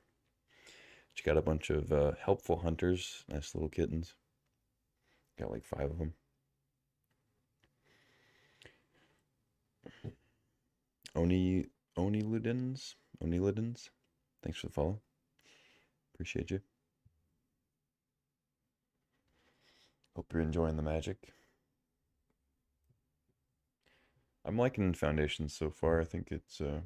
She got a bunch of helpful hunters, nice little kittens. Got like 5 of them. Oniludins. Thanks for the follow. Appreciate you. Hope you're enjoying the magic. I'm liking Foundations so far. I think it's a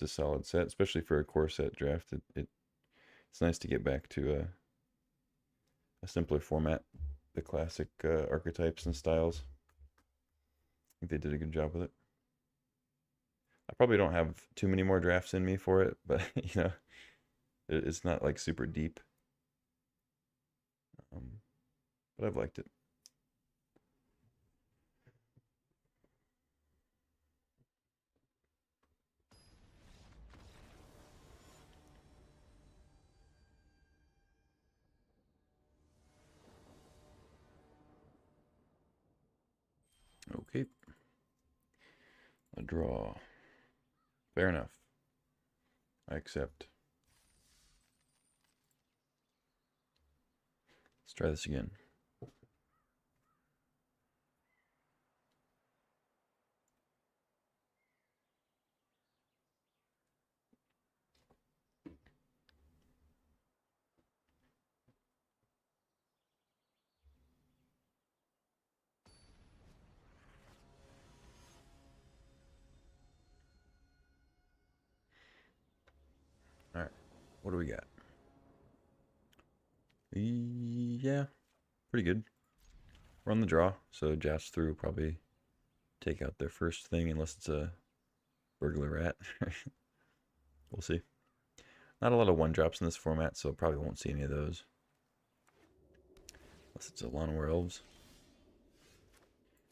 solid set, especially for a core set draft. It's nice to get back to a simpler format, the classic archetypes and styles. I think they did a good job with it. I probably don't have too many more drafts in me for it, but you know, it's not like super deep. But I've liked it. Okay. A draw. Fair enough. I accept. Let's try this again. All right. What do we got? Yeah, pretty good. We're on the draw, so Jats through probably take out their first thing unless it's a burglar rat. We'll see. Not a lot of 1-drops in this format, so probably won't see any of those. Unless it's a Llanowar Elves.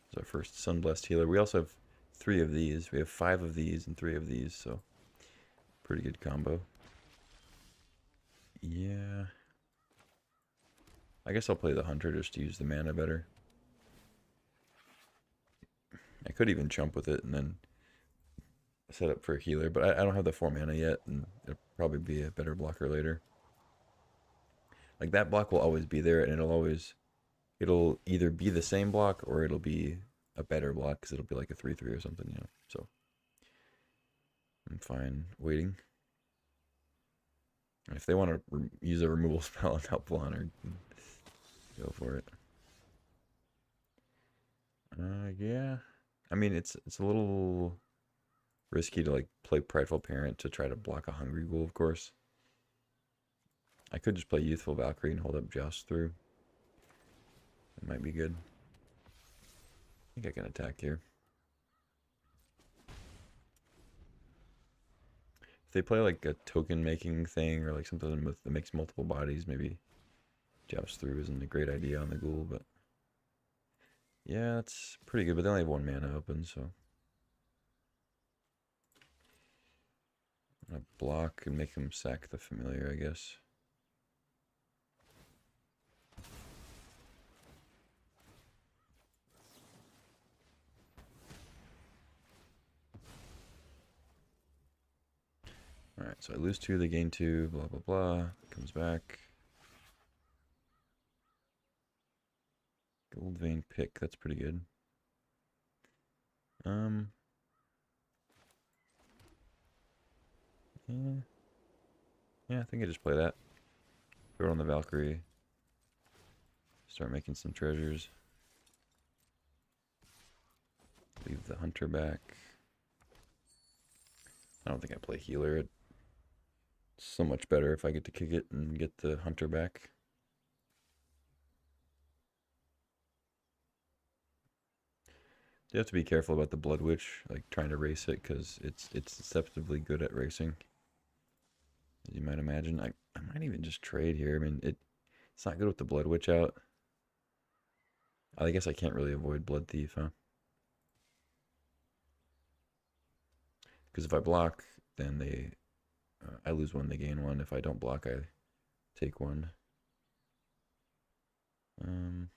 It's our first Sunblessed healer. We also have 3 of these. We have 5 of these and 3 of these, so pretty good combo. Yeah. I guess I'll play the Hunter just to use the mana better. I could even chump with it and then set up for a healer, but I don't have the 4 mana yet, and it'll probably be a better blocker later. Like, that block will always be there, and it'll either be the same block or it'll be a better block because it'll be like a 3/3 or something, you know. So I'm fine waiting. And if they want to use a removal spell and help Hunter, go for it. Yeah. I mean, it's a little risky to like play Prideful Parent to try to block a Hungry Ghoul, of course. I could just play Youthful Valkyrie and hold up Joust through. It might be good. I think I can attack here. If they play like a token making thing or like something that makes multiple bodies, maybe Joust through isn't a great idea on the Ghoul, but yeah, it's pretty good, but they only have 1 mana open, so I'm gonna block and make him sack the Familiar, I guess. Alright, so I lose 2, they gain 2, blah blah blah. Comes back. Gold Vein Pick, that's pretty good. Yeah. Yeah, I think I just play that. Throw it on the Valkyrie. Start making some treasures. Leave the Hunter back. I don't think I play Healer. It's so much better if I get to kick it and get the Hunter back. You have to be careful about the Blood Witch, like trying to race it, because it's deceptively good at racing. As you might imagine. I might even just trade here. I mean, it's not good with the Blood Witch out. I guess I can't really avoid Blood Thief, huh? Because if I block, then I lose 1, they gain 1. If I don't block, I take 1. What am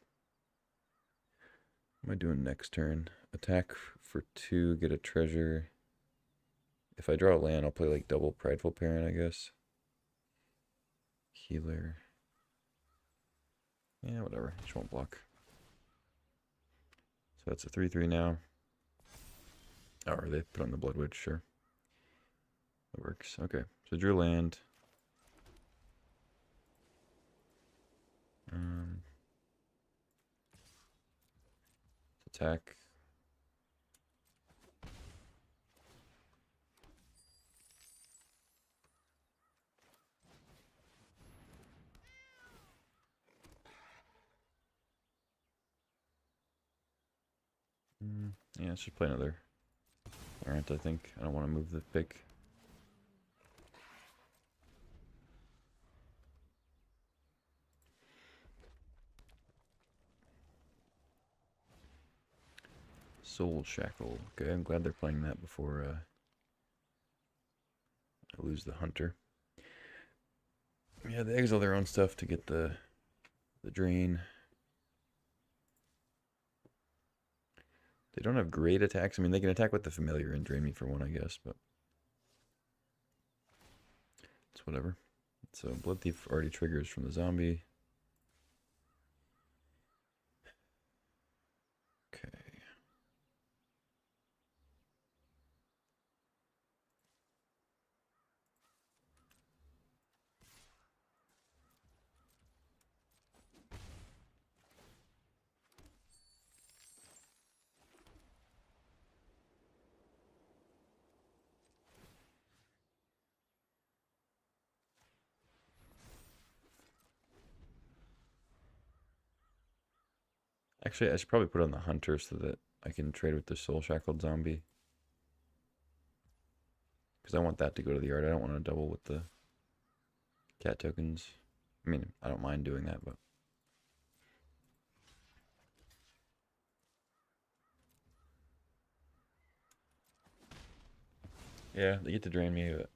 I doing next turn? Attack for 2, get a treasure. If I draw a land, I'll play like double Prideful Parent, I guess. Healer. Yeah, whatever. Just won't block. So that's a 3/3 now. Oh, or they put on the Blood Witch, sure. That works. Okay. So drew land. Attack. Yeah, I should play another Errant, I think. I don't want to move the pick. Soul Shackle. Okay, I'm glad they're playing that before I lose the Hunter. Yeah, they exile their own stuff to get the drain. They don't have great attacks. I mean, they can attack with the Familiar and drain me for 1, I guess, but it's whatever. So Blood Thief already triggers from the zombie. Okay. Actually, I should probably put on the Hunter so that I can trade with the Soul Shackled zombie. Because I want that to go to the yard. I don't want to double with the cat tokens. I mean, I don't mind doing that, but... Yeah, they get to drain me, but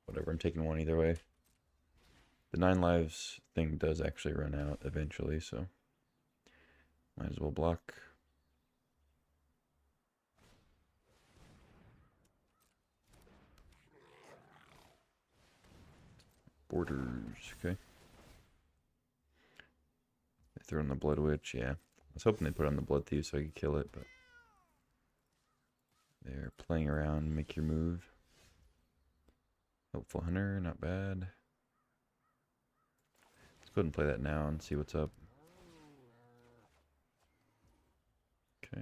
whatever. I'm taking 1 either way. The 9 lives thing does actually run out eventually, so... Might as well block. Borders, okay. They throw in the Blood Witch, yeah. I was hoping they put on the Blood Thief so I could kill it, but... They're playing around, make your move. Helpful Hunter, not bad. Let's go ahead and play that now and see what's up. Okay.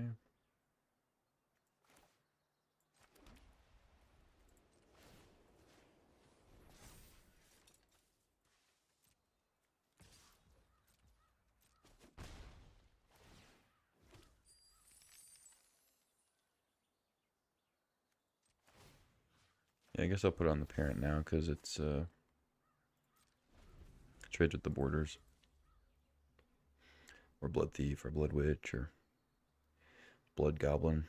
I guess I'll put it on the parent now because it's trades with the borders. Or Blood Thief or Blood Witch or Blood Goblin.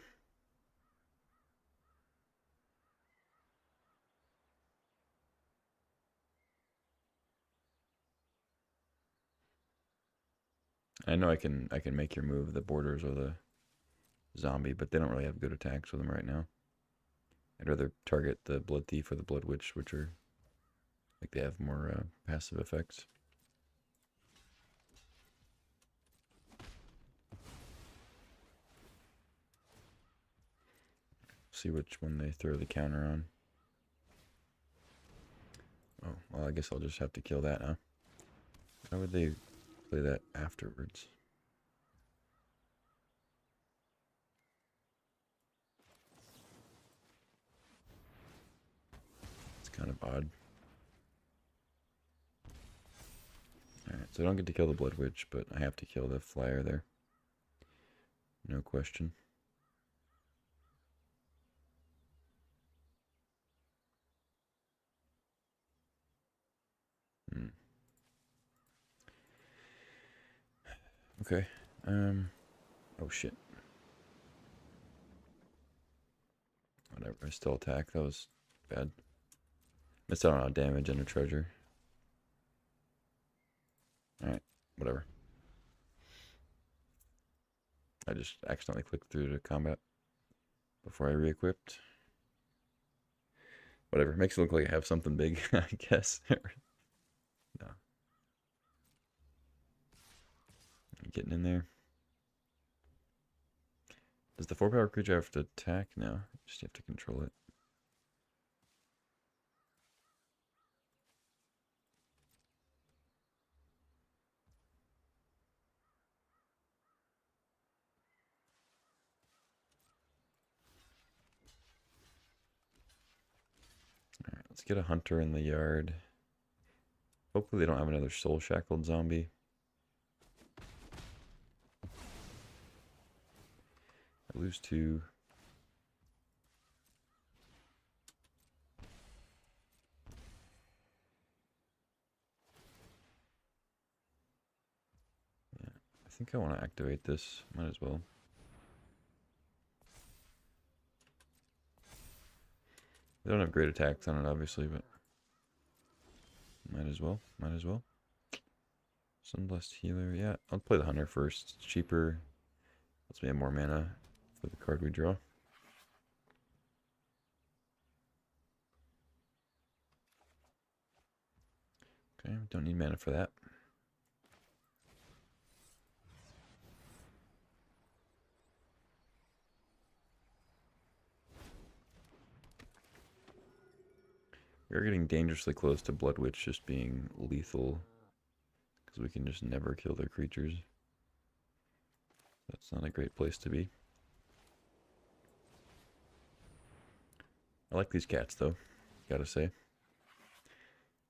I know I can make your move the borders or the zombie, but they don't really have good attacks with them right now. I'd rather target the Blood Thief or the Blood Witch, which are like they have more passive effects. See which one they throw the counter on. Oh, well, I guess I'll just have to kill that, huh? How would they play that afterwards? It's kind of odd. Alright, so I don't get to kill the Blood Witch, but I have to kill the flyer there. No question. Okay. Oh shit. Whatever, I still attack. That was bad. Missed out on damage and a treasure. Alright, whatever. I just accidentally clicked through to combat before I re-equipped. Whatever, makes it look like I have something big, I guess. No. Getting in there. Does the 4-power creature have to attack? No, just have to control it. Alright, let's get a hunter in the yard. Hopefully they don't have another soul shackled zombie. I lose 2. Yeah, I think I want to activate this. Might as well. They don't have great attacks on it, obviously, but might as well. Might as well. Sunblessed Healer. Yeah, I'll play the Hunter first. It's cheaper. Lets me have more mana for the card we draw. Okay, don't need mana for that. We're getting dangerously close to Blood Witch just being lethal. Because we can just never kill their creatures. That's not a great place to be. I like these cats though, gotta say.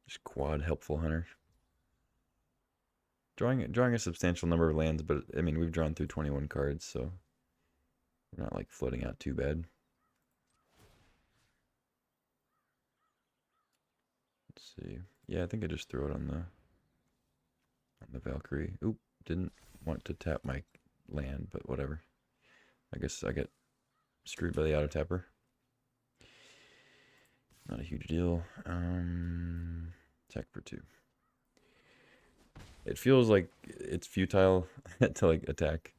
Just quad helpful hunter. Drawing a substantial number of lands, but I mean we've drawn through 21 cards, so we're not like floating out too bad. Let's see. Yeah, I think I just threw it on the Valkyrie. Oop, didn't want to tap my land, but whatever. I guess I get screwed by the auto tapper. Not a huge deal. Attack for 2. It feels like it's futile to like attack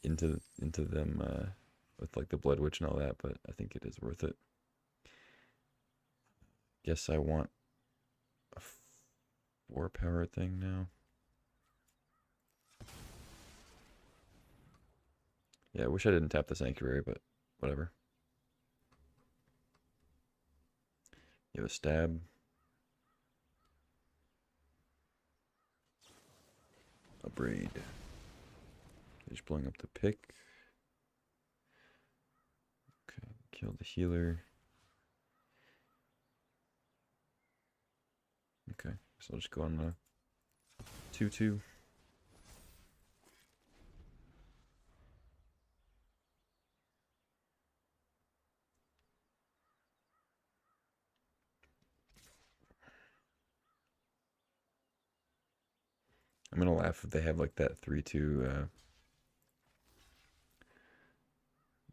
into them with like the Blood Witch and all that, but I think it is worth it. Guess I want a 4-power thing now. Yeah, I wish I didn't tap the Sanctuary, but whatever. You have a stab. A braid. Just blowing up the pick. Okay, kill the healer. Okay, so I'll just go on the 2/2. I'm gonna laugh if they have like that 3/2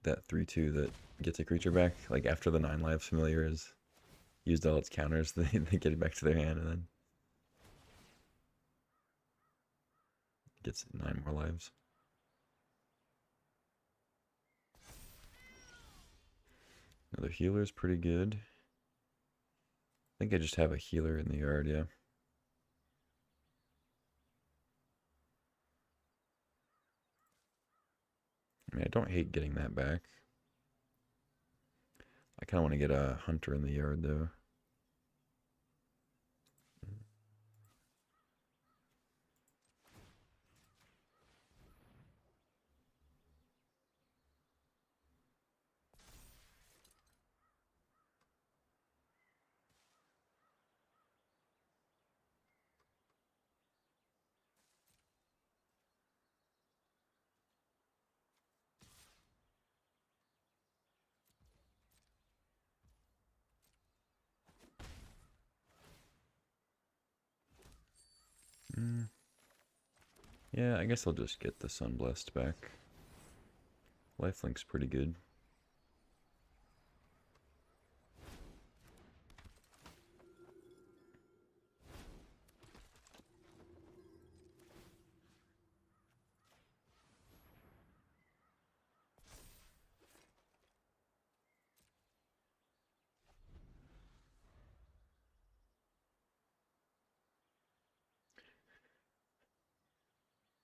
that 3/2 that gets a creature back. Like after the 9 lives familiar is used all its counters, they get it back to their hand and then gets 9 more lives. Another healer's pretty good. I think I just have a healer in the yard, yeah. I mean, I don't hate getting that back. I kind of want to get a hunter in the yard, though. Mm. Yeah, I guess I'll just get the Sunblessed back. Lifelink's pretty good.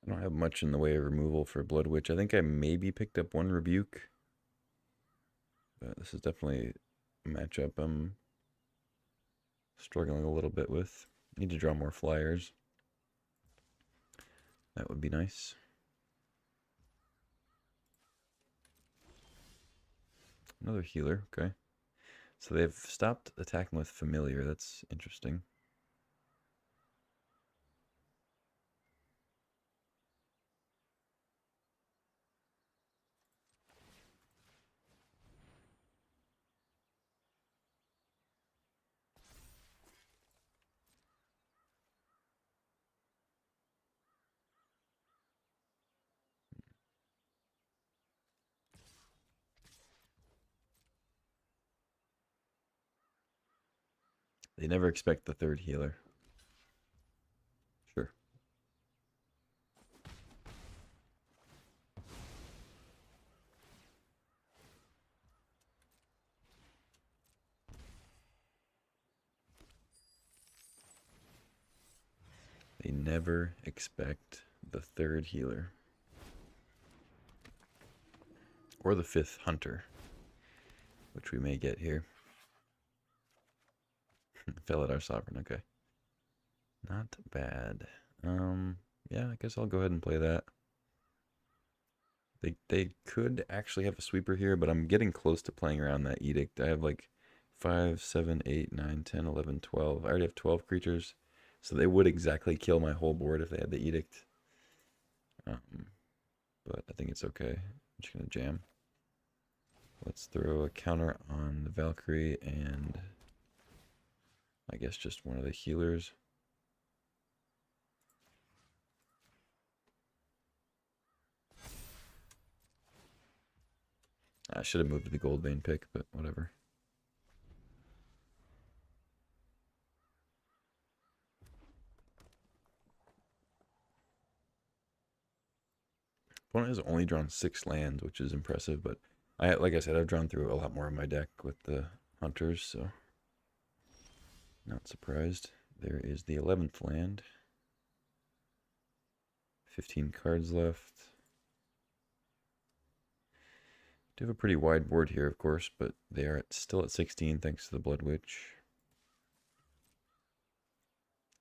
I don't have much in the way of removal for Blood Witch. I think I maybe picked up one Rebuke. But this is definitely a matchup I'm struggling a little bit with. Need to draw more flyers. That would be nice. Another healer, okay. So they've stopped attacking with familiar. That's interesting. They never expect the third healer. Sure. They never expect the third healer. Or the fifth hunter, which we may get here. Felidar Sovereign, okay. Not bad. Yeah, I guess I'll go ahead and play that. They could actually have a sweeper here, but I'm getting close to playing around that edict. I have like 5, 7, 8, 9, 10, 11, 12. I already have 12 creatures, so they would exactly kill my whole board if they had the edict. But I think it's okay. I'm just gonna jam. Let's throw a counter on the Valkyrie and I guess just one of the healers. I should have moved to the Gold Vein pick, but whatever. Opponent has only drawn 6 lands, which is impressive, but like I said, I've drawn through a lot more of my deck with the hunters, so not surprised. There is the 11th land. 15 cards left. Do have a pretty wide board here, of course, but they are still at 16 thanks to the Blood Witch.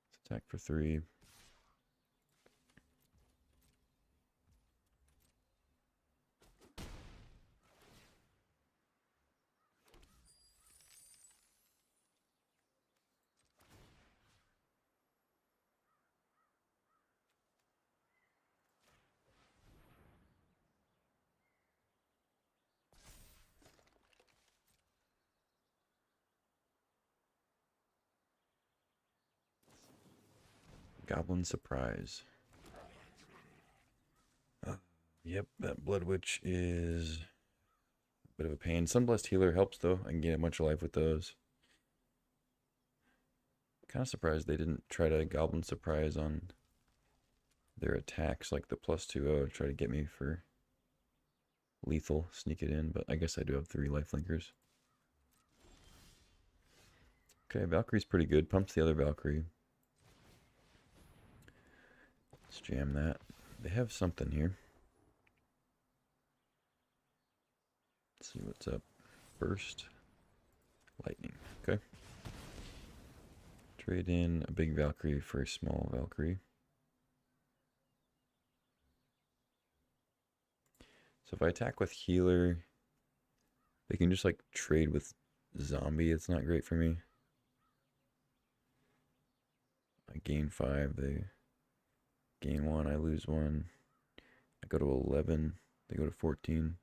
Let's attack for 3. Goblin Surprise. Yep, that Blood Witch is a bit of a pain. Sunblessed Healer helps though. I can gain a bunch of life with those. Kind of surprised they didn't try to Goblin Surprise on their attacks, like the +2/0, try to get me for lethal, sneak it in, but I guess I do have 3 life linkers. Okay, Valkyrie's pretty good. Pumps the other Valkyrie. Let's jam that. They have something here. Let's see what's up. Burst. Lightning. Okay. Trade in a big Valkyrie for a small Valkyrie. So if I attack with healer, they can just like trade with zombie. It's not great for me. I gain 5, they gain 1, I lose 1. I go to 11, they go to 14.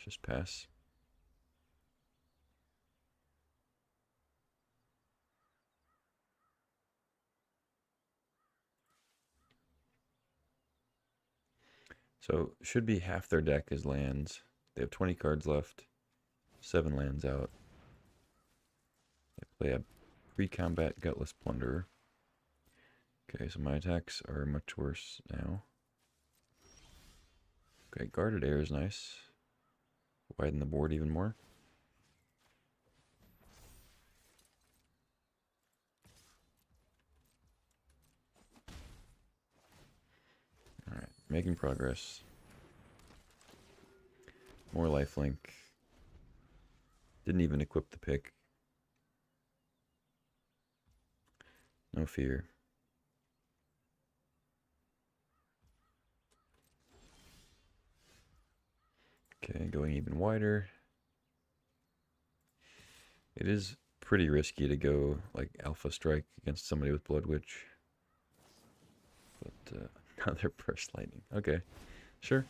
Just pass. So should be half their deck is lands. They have 20 cards left. 7 lands out. They play a pre-combat Gutless Plunderer. Okay, so my attacks are much worse now. Okay, Guarded Air is nice. Widen the board even more. Alright, making progress. More lifelink. Didn't even equip the pick. No fear. Okay, going even wider. It is pretty risky to go like Alpha Strike against somebody with Blood Witch. But now they're Burst Lightning. Okay, sure.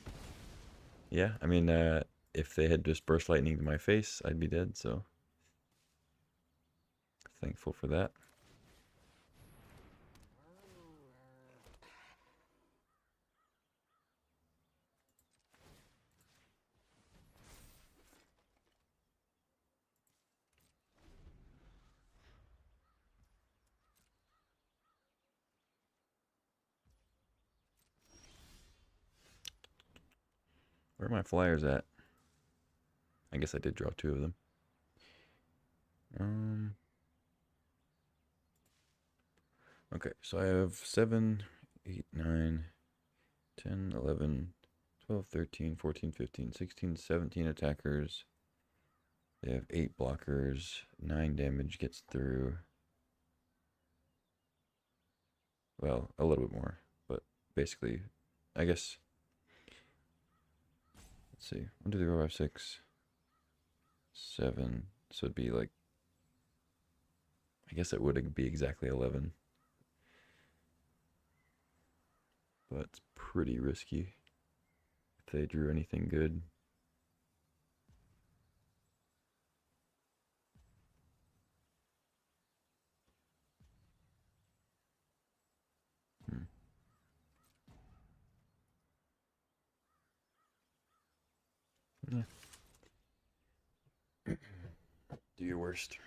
Yeah, I mean, if they had just Burst Lightning to my face, I'd be dead, so thankful for that. Where are my flyers at? I guess I did draw 2 of them. Okay, so I have 7, 8, 9, 10, 11, 12, 13, 14, 15, 16, 17 attackers. They have 8 blockers, 9 damage gets through. Well, a little bit more, but basically, I guess. Let's see, 1, 2, 3, 4, 5, 6, 7. So it'd be like, I guess it would be exactly 11. But it's pretty risky if they drew anything good. Hmm. Yeah. Do your worst.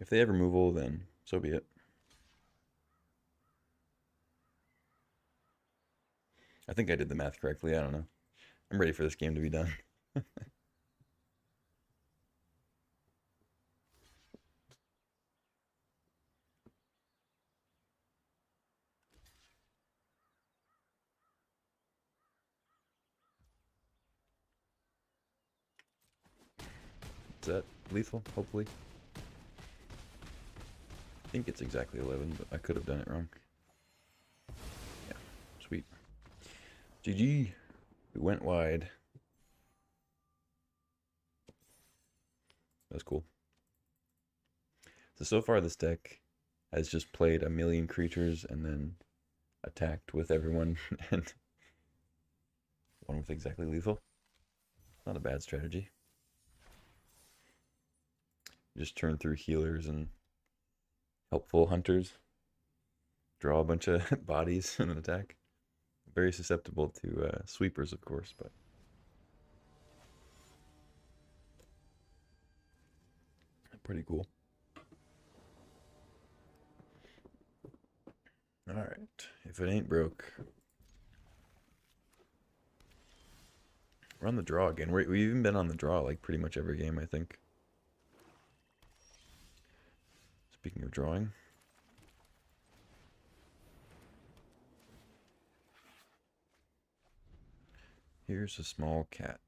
If they have removal, then so be it. I think I did the math correctly. I don't know. I'm ready for this game to be done. Is that lethal? Hopefully. I think it's exactly 11, but I could have done it wrong. Yeah, sweet. GG. We went wide. That's cool. So far this deck has just played a million creatures and then attacked with everyone and one with exactly lethal. Not a bad strategy. Just turn through healers and helpful hunters. Draw a bunch of bodies in an attack. Very susceptible to sweepers, of course, but pretty cool. Alright, if it ain't broke. We're on the draw again. We've even been on the draw like pretty much every game, I think. Speaking of drawing. Here's a small cat.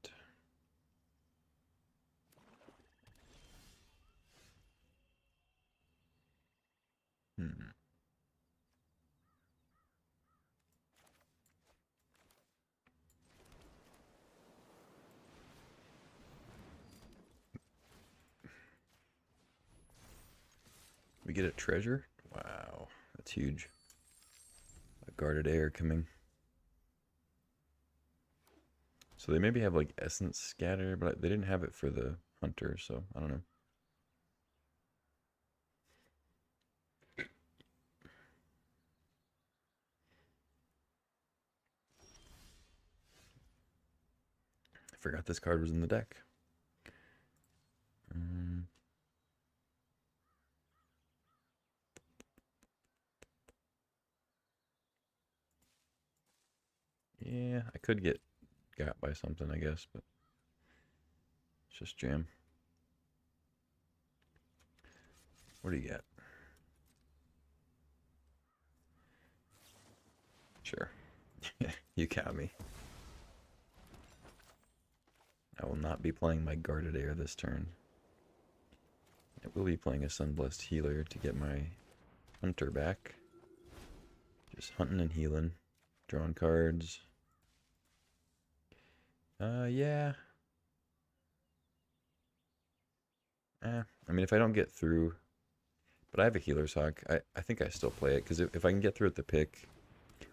We get a treasure? Wow, that's huge. A guarded air coming. So they maybe have like essence scatter, but they didn't have it for the hunter, so I don't know. I forgot this card was in the deck. Yeah, I could get got by something, I guess, but it's just jam. What do you got? Sure. You got me. I will not be playing my guarded air this turn. I will be playing a Sunblessed Healer to get my hunter back. Just hunting and healing. Drawing cards. Yeah. I mean, if I don't get through... But I have a Healer's Hawk. I think I still play it, because if I can get through at the pick,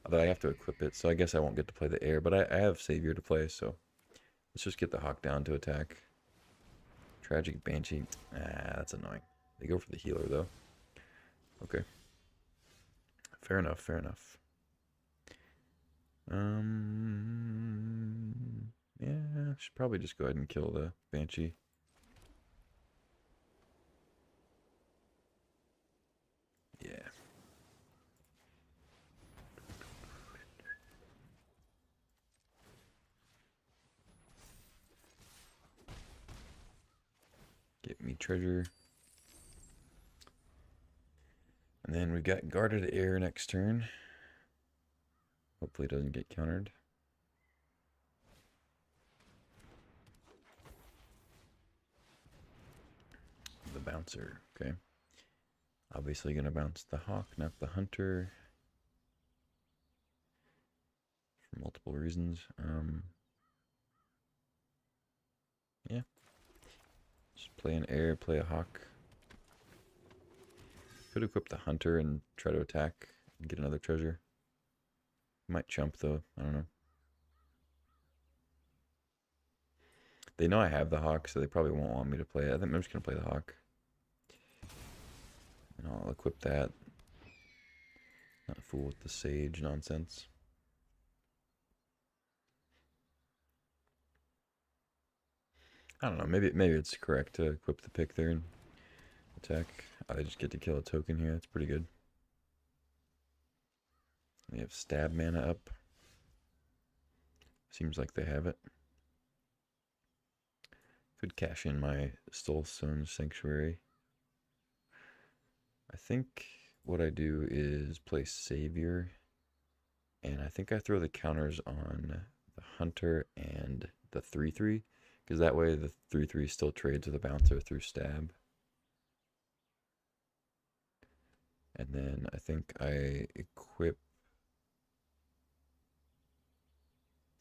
although I have to equip it, so I guess I won't get to play the air, but I have Savior to play, so let's just get the Hawk down to attack. Tragic Banshee. That's annoying. They go for the healer, though. Okay. Fair enough, fair enough. Yeah, I should probably just go ahead and kill the Banshee. Yeah. Get me treasure. And then we've got guarded air next turn. Hopefully it doesn't get countered. The bouncer, okay. Obviously gonna bounce the hawk, not the hunter. For multiple reasons. Yeah. Just play an air, play a hawk. Could equip the hunter and try to attack and get another treasure. Might chump though, I don't know. They know I have the hawk, so they probably won't want me to play it. I think I'm just gonna play the hawk. And I'll equip that. Not fool with the sage nonsense. I don't know, maybe it's correct to equip the pick there and attack. I just get to kill a token here, that's pretty good. They have stab mana up. Seems like they have it. Could cash in my Soulstone Sanctuary. I think what I do is play Savior. And I think I throw the counters on the Hunter and the 3/3. Because that way the 3/3 still trades with the Bouncer through Stab. And then I think I equip...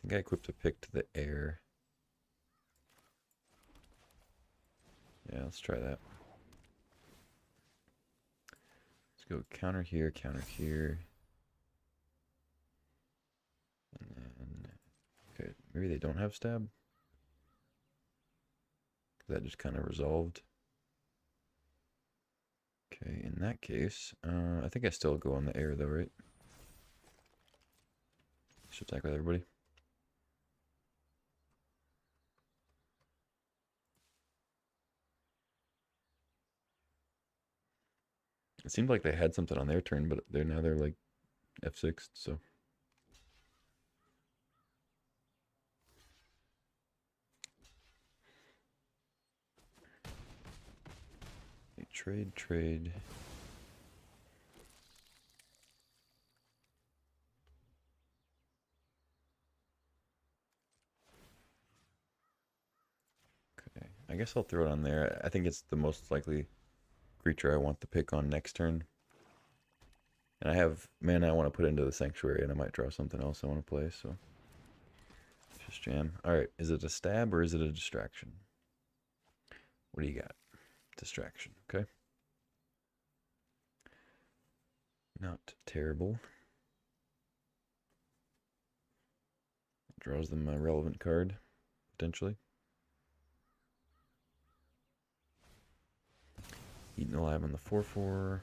I think I equipped a pick to the air. Yeah, let's try that. Let's go counter here, and then Okay, maybe they don't have stab. That just kind of resolved. Okay, in that case, I think I still go on the air though, right? Should attack with everybody. It seemed like they had something on their turn, but they're like F6, so. Okay, trade. Okay, I guess I'll throw it on there. I think it's the most likely creature I want to pick on next turn. And I have mana I want to put into the Sanctuary, and I might draw something else I want to play, so. Just jam. Alright, is it a stab or is it a distraction? What do you got? Distraction, okay. Not terrible. Draws them a relevant card, potentially. Eaten alive on the 4/4.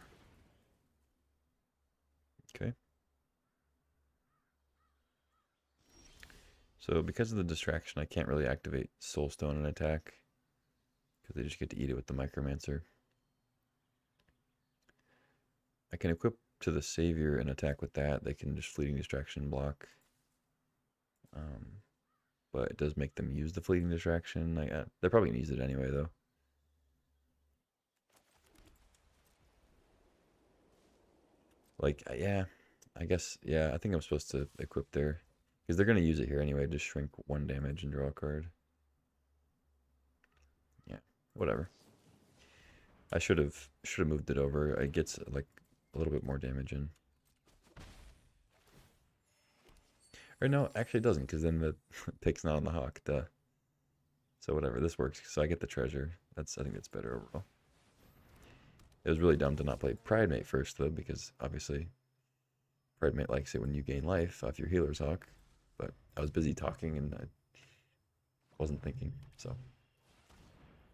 Okay. So because of the distraction, I can't really activate Soulstone and attack, because they just get to eat it with the Micromancer. I can equip to the Savior and attack with that. They can just Fleeting Distraction block. But it does make them use the Fleeting Distraction. They're probably going to use it anyway, though. Like, yeah, I guess, yeah, I think I'm supposed to equip there. Because they're going to use it here anyway, just shrink 1 damage and draw a card. Yeah, whatever. I should have moved it over. It gets like a little bit more damage in. Or no, actually it doesn't, because then the pick's not on the hawk. Duh. So whatever, this works. So I get the treasure. I think that's better overall. It was really dumb to not play Pridemate first though, because obviously Pridemate likes it when you gain life off your healer's hawk. But I was busy talking and I wasn't thinking. So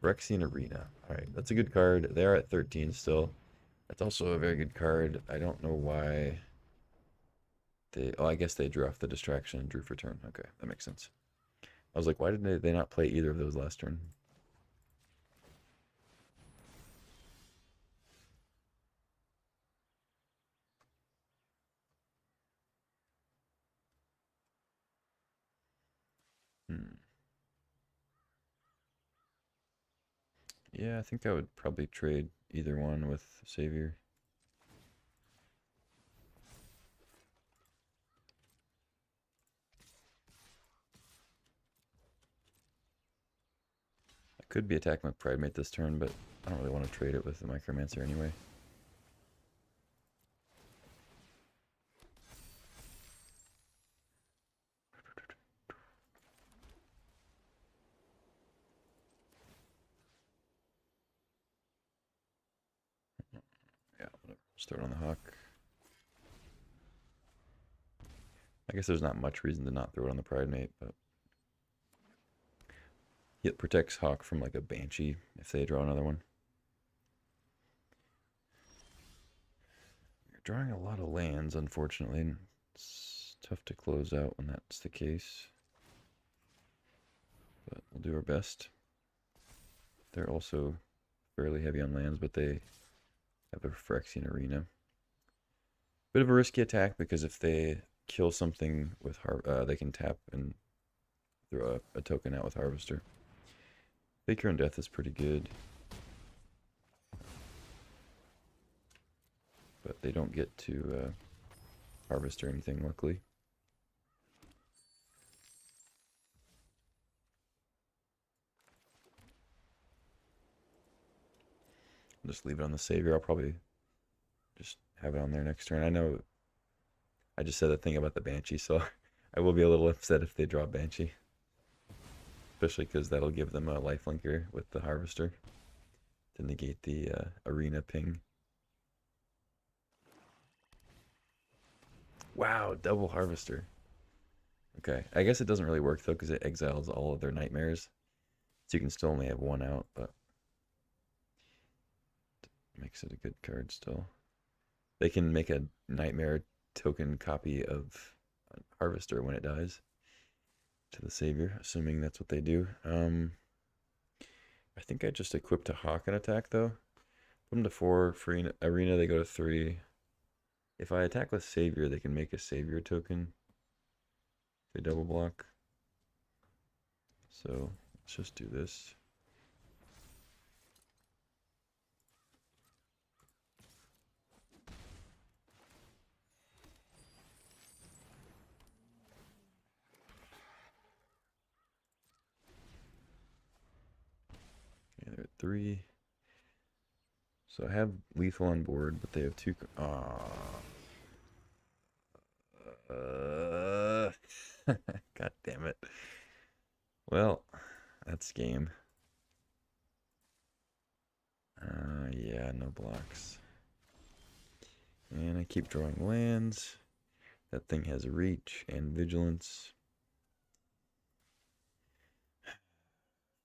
Phyrexian Arena. Alright, that's a good card. They're at 13 still. That's also a very good card. I don't know why I guess they drew off the distraction and drew for turn. Okay, that makes sense. I was like, why did they not play either of those last turn? Hmm. Yeah, I think I would probably trade either one with Savior. I could be attacking with Pridemate this turn, but I don't really want to trade it with the Micromancer anyway. Yeah, whatever. Just throw it on the Hawk. I guess there's not much reason to not throw it on the Pridemate, but it protects Hawk from like a Banshee if they draw another one. You're drawing a lot of lands, unfortunately. It's tough to close out when that's the case. But we'll do our best. They're also fairly heavy on lands, but they have a Phyrexian Arena. Bit of a risky attack because if they kill something with they can tap and throw a token out with Harvester. Faker and Death is pretty good, but they don't get to harvest or anything, luckily. I'll just leave it on the Savior. I'll probably just have it on there next turn. I know I just said that thing about the Banshee, so I will be a little upset if they draw Banshee. Especially because that'll give them a lifelinker with the Harvester to negate the arena ping. Wow, double Harvester. Okay. I guess it doesn't really work though because it exiles all of their nightmares. So you can still only have one out, but makes it a good card still. They can make a nightmare token copy of Harvester when it dies to the Savior, assuming that's what they do. I think I just equipped a Hawk and attack though. Put them to 4 for Arena, they go to 3. If I attack with Savior, they can make a Savior token. They double block. So let's just do this. Okay, they're at 3. So I have lethal on board, but they have 2. God damn it. Well, that's game. Yeah, no blocks. And I keep drawing lands. That thing has reach and vigilance.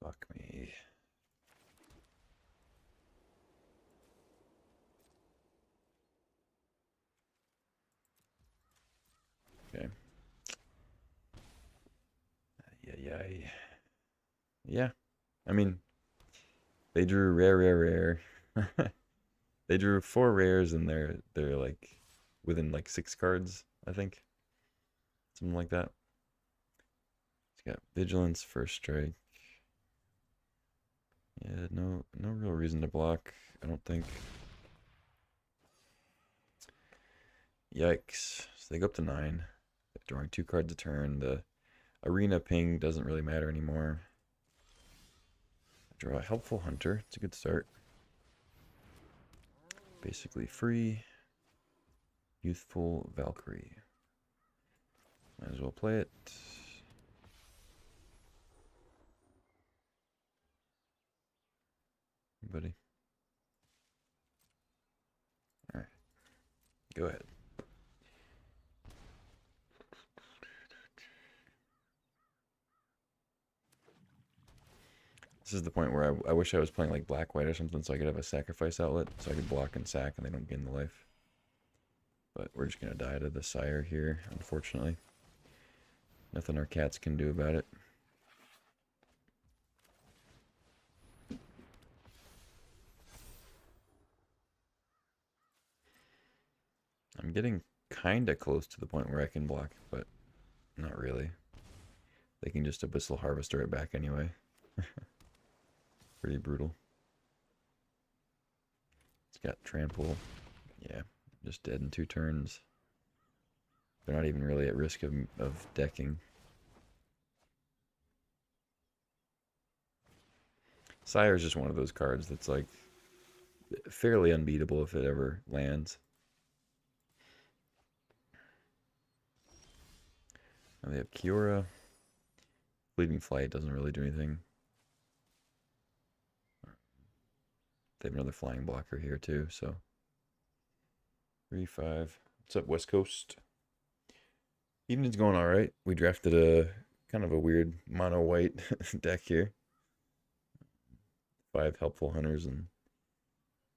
Fuck me. Okay. Yeah. Yeah. I mean, they drew rare. They drew 4 rares and they're like within like 6 cards, I think. Something like that. It's got vigilance, first strike. Yeah, no real reason to block, I don't think. Yikes. So they go up to 9. They're drawing 2 cards a turn. The Arena ping doesn't really matter anymore. I draw a Helpful Hunter. It's a good start. Basically free. Youthful Valkyrie. Might as well play it. Buddy. Alright. Go ahead. This is the point where I wish I was playing like black-white or something so I could have a sacrifice outlet so I could block and sack and they don't gain the life. But we're just going to die to the Sire here, unfortunately. Nothing our cats can do about it. I'm getting kind of close to the point where I can block, but not really. They can just Abyssal Harvester it back anyway. Pretty brutal. It's got Trample. Yeah, just dead in 2 turns. They're not even really at risk of decking. Sire is just one of those cards that's like fairly unbeatable if it ever lands. Now they have Kiora. Fleeting Flight doesn't really do anything. They have another flying blocker here too, so 3-5. What's up, West Coast? Evening's going all right. We drafted a kind of a weird mono white deck here. 5 helpful hunters and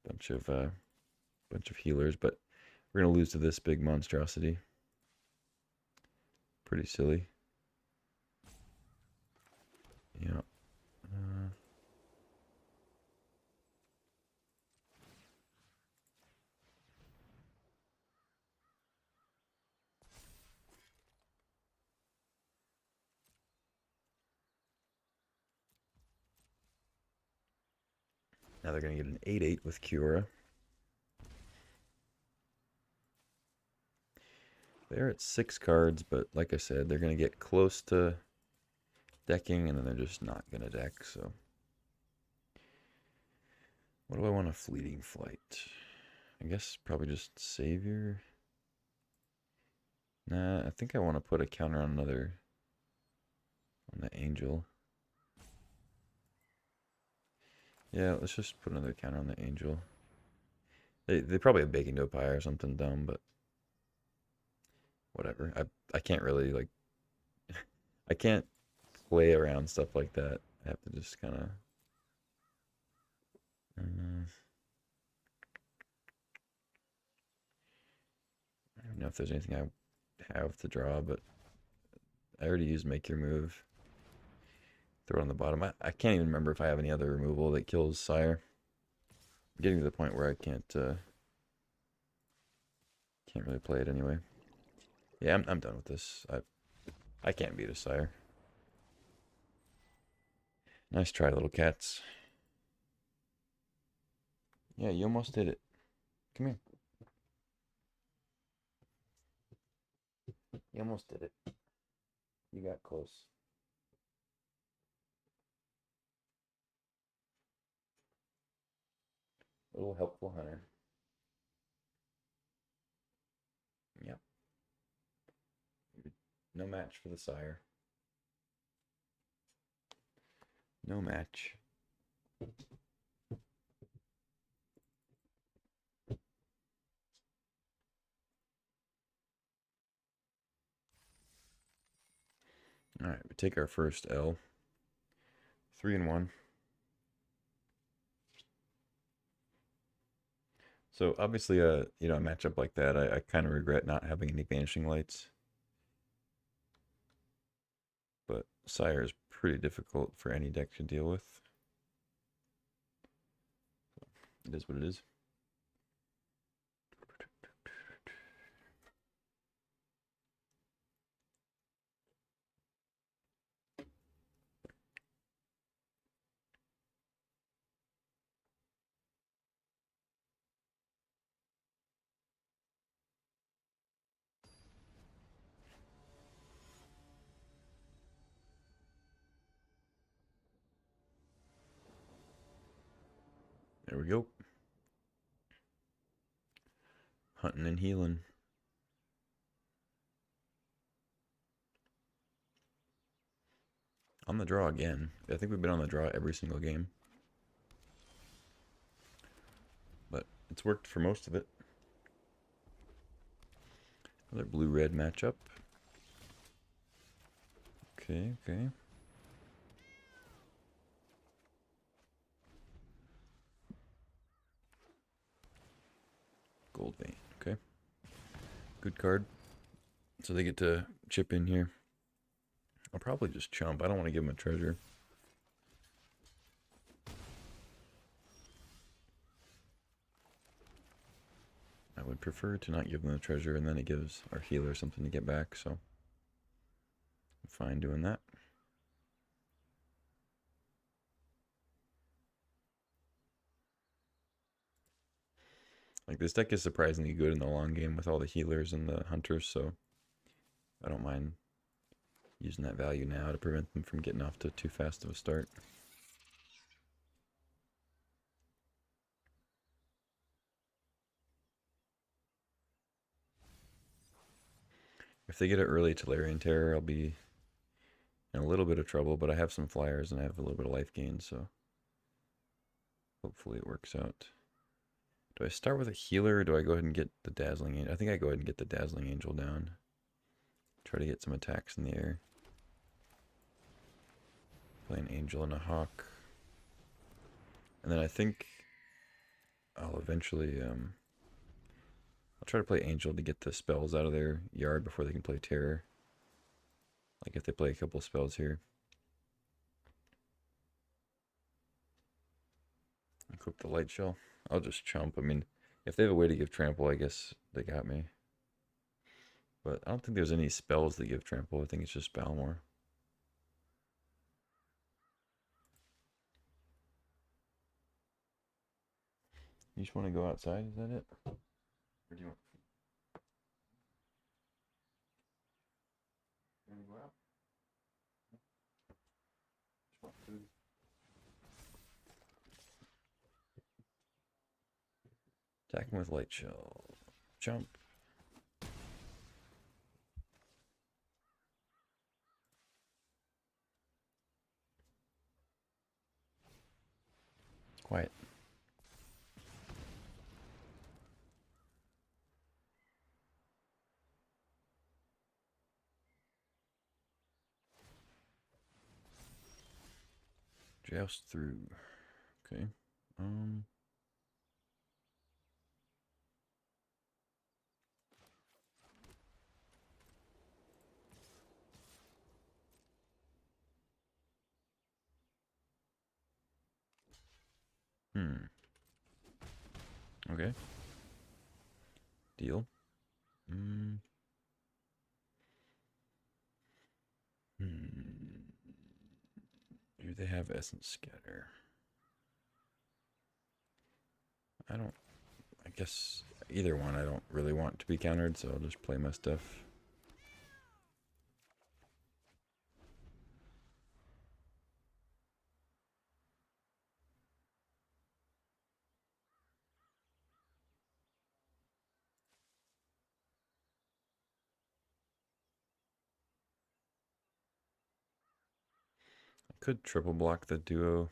bunch of healers, but we're gonna lose to this big monstrosity. Pretty silly. Yeah. Now they're going to get an 8/8 with Kiora. They're at 6 cards, but like I said, they're going to get close to decking, and then they're just not going to deck, so. What do I want a Fleeting Flight? I guess probably just Savior. Nah, I think I want to put a counter on on the Angel. Yeah, let's just put another counter on the Angel. They probably have Baking Dough Pie or something dumb, but whatever. I can't really like I can't play around stuff like that. I have to just kind of. I don't know if there's anything I have to draw, but I already used Make Your Move. Throw it on the bottom. I can't even remember if I have any other removal that kills Sire. I'm getting to the point where I can't really play it anyway. Yeah, I'm done with this. I can't beat a Sire. Nice try, little cats. Yeah, you almost did it. Come here. You almost did it. You got close. Little helpful hunter. Yep. No match for the Sire. No match. All right, we take our first L. 3-1. So obviously, a matchup like that, I kind of regret not having any banishing lights. But Sire is pretty difficult for any deck to deal with. It is what it is. There we go. Hunting and healing. On the draw again. I think we've been on the draw every single game. But it's worked for most of it. Another blue-red matchup. Okay, okay. Gold vein, okay. Good card. So they get to chip in here. I'll probably just chump. I don't want to give him a treasure. I would prefer to not give them the treasure, and then it gives our healer something to get back, so I'm fine doing that. Like, this deck is surprisingly good in the long game with all the healers and the hunters, so I don't mind using that value now to prevent them from getting off to too fast of a start. If they get it early Tolarian Terror, I'll be in a little bit of trouble, but I have some flyers and I have a little bit of life gain, so hopefully it works out. Do I start with a healer or do I go ahead and get the Dazzling Angel? I think I go ahead and get the Dazzling Angel down. Try to get some attacks in the air. Play an Angel and a Hawk. And then I think I'll eventually, I'll try to play Angel to get the spells out of their yard before they can play Terror. Like if they play a couple spells here. Equip the Light Shell. I'll just chump. I mean, if they have a way to give trample, I guess they got me. But I don't think there's any spells that give trample. I think it's just Balmor. You just want to go outside? Is that it? Or do you want to go out? Just want food. Attack him with Light Shell. Jump. Quiet. Joust through. Okay. Okay. Deal. Do they have Essence Scatter? I don't. I guess either one I don't really want to be countered, so I'll just play my stuff. I could triple block the duo.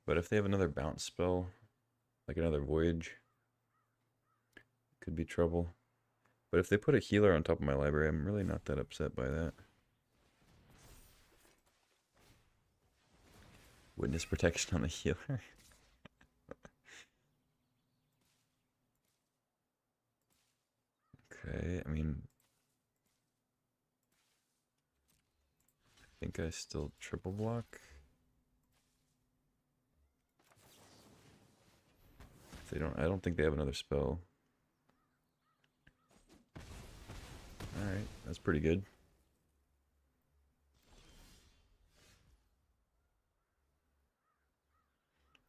But if they have another bounce spell, like another Voyage, could be trouble. But if they put a healer on top of my library, I'm really not that upset by that. Witness protection on the healer. Okay, I mean, I think I still triple block. If they don't, I don't think they have another spell. Alright, that's pretty good.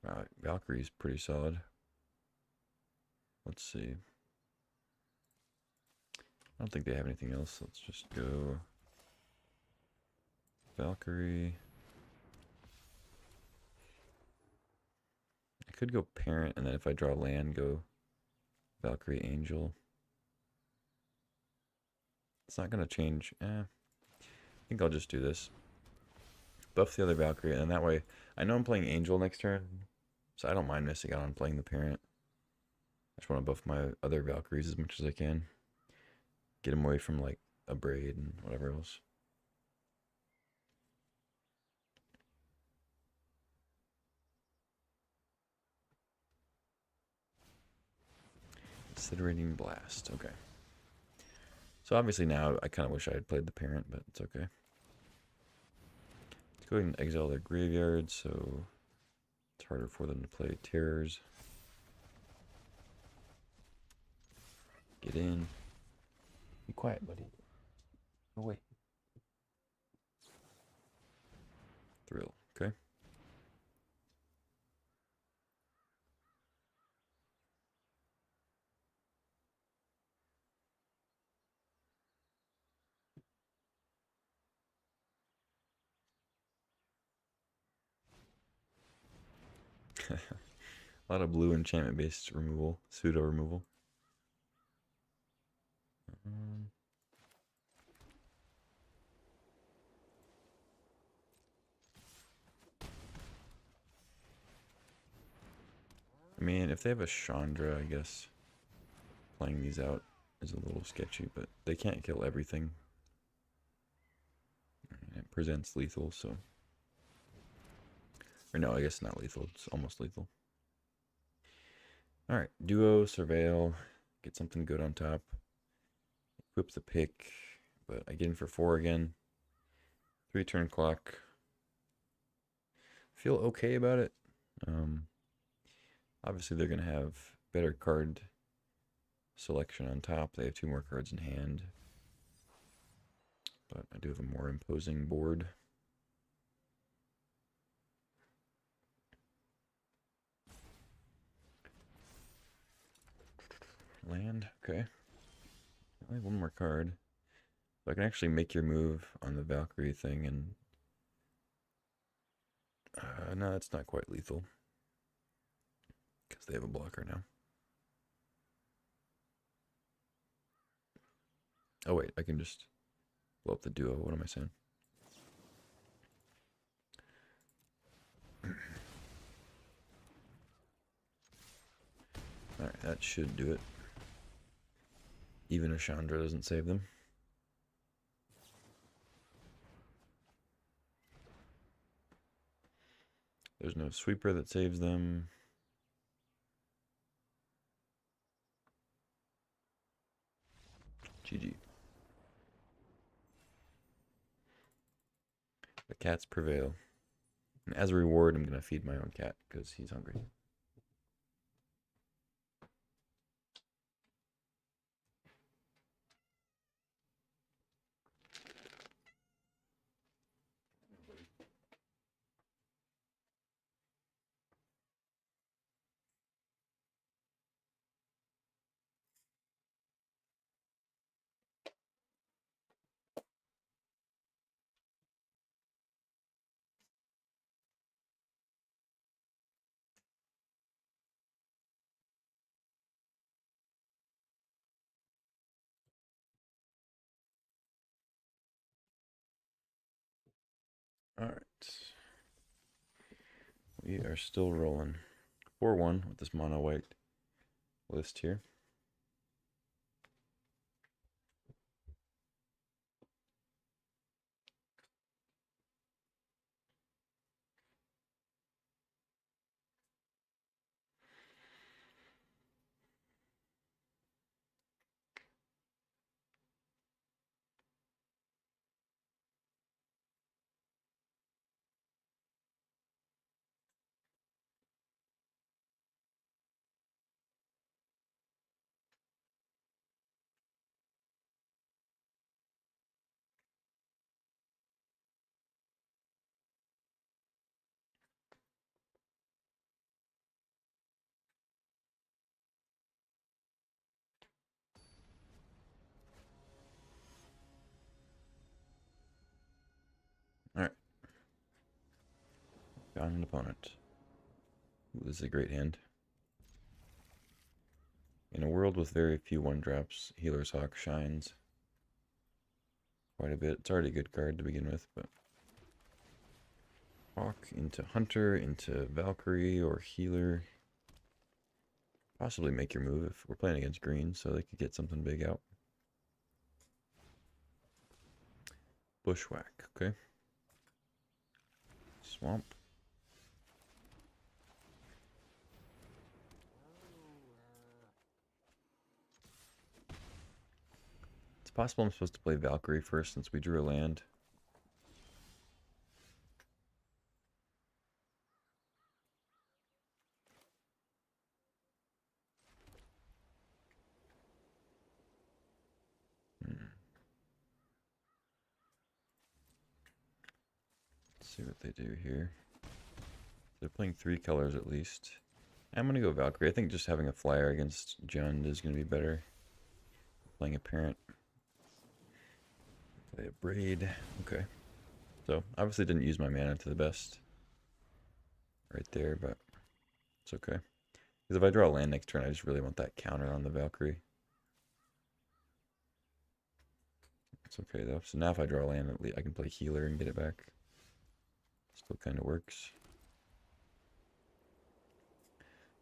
Wow, Valkyrie's pretty solid. Let's see. I don't think they have anything else. Let's just go Valkyrie. I could go Parent, and then if I draw land, go Valkyrie Angel. It's not going to change. I think I'll just do this. Buff the other Valkyrie, and that way, I know I'm playing Angel next turn, so I don't mind missing out on playing the Parent. I just want to buff my other Valkyries as much as I can. Get them away from, like, a Braid and whatever else. Considerating Blast. Okay. So obviously now I kind of wish I had played the Parent, but it's okay. Let's go ahead and exile their graveyard, so it's harder for them to play Terrors. Get in. Be quiet, buddy. Go away. Thrill. Okay. A lot of blue enchantment based removal, pseudo removal. I mean, if they have a Chandra, I guess playing these out is a little sketchy, but they can't kill everything. It presents lethal, so. Or no, I guess not lethal, it's almost lethal. Alright, duo, surveil, get something good on top. Equip the pick, but I get in for 4 again. 3 turn clock. Feel okay about it. Obviously, they're going to have better card selection on top. They have 2 more cards in hand. But I do have a more imposing board. Land, okay. I only have 1 more card. So I can actually make your move on the Valkyrie thing and... no, it's not quite lethal. Because they have a blocker now. Oh wait, I can just blow up the duo. What am I saying? Alright, that should do it. Even a Chandra doesn't save them. There's no sweeper that saves them. GG. The cats prevail. And as a reward, I'm going to feed my own cat because he's hungry. All right. We are still rolling. 4-1 with this mono white list here. All right. Found an opponent. Ooh, this is a great hand. In a world with very few 1-drops, Healer's Hawk shines quite a bit. It's already a good card to begin with, but Hawk into Hunter, into Valkyrie or Healer. Possibly make your move if we're playing against green, so they could get something big out. Bushwhack, okay. Swamp. It's possible I'm supposed to play Valkyrie first since we drew a land. Let's see what they do here. They're playing 3 colors at least. I'm going to go Valkyrie. I think just having a flyer against Jund is going to be better. Playing a parent. Play a braid. Okay. So, obviously didn't use my mana to the best. Right there, but it's okay. Because if I draw a land next turn, I just really want that counter on the Valkyrie. It's okay though. So now if I draw a land, at least I can play healer and get it back. Still kind of works.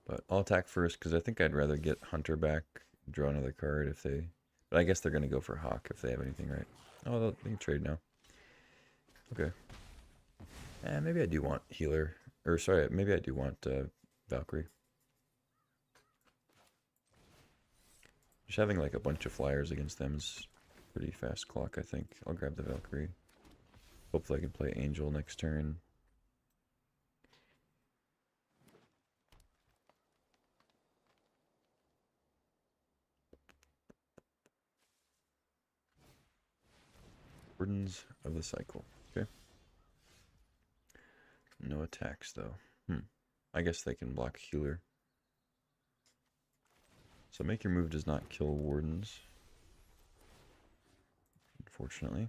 But I'll attack first because I think I'd rather get Hunter back, draw another card if they... But I guess they're going to go for Hawk if they have anything, right? Oh, they can trade now. Okay. And maybe I do want healer. Or sorry, maybe I do want Valkyrie. Just having like a bunch of flyers against them is pretty fast clock, I think. I'll grab the Valkyrie. Hopefully I can play Angel next turn. Burdens of the Cycle. Okay. No attacks though. I guess they can block healer. So make your move does not kill wardens. Unfortunately.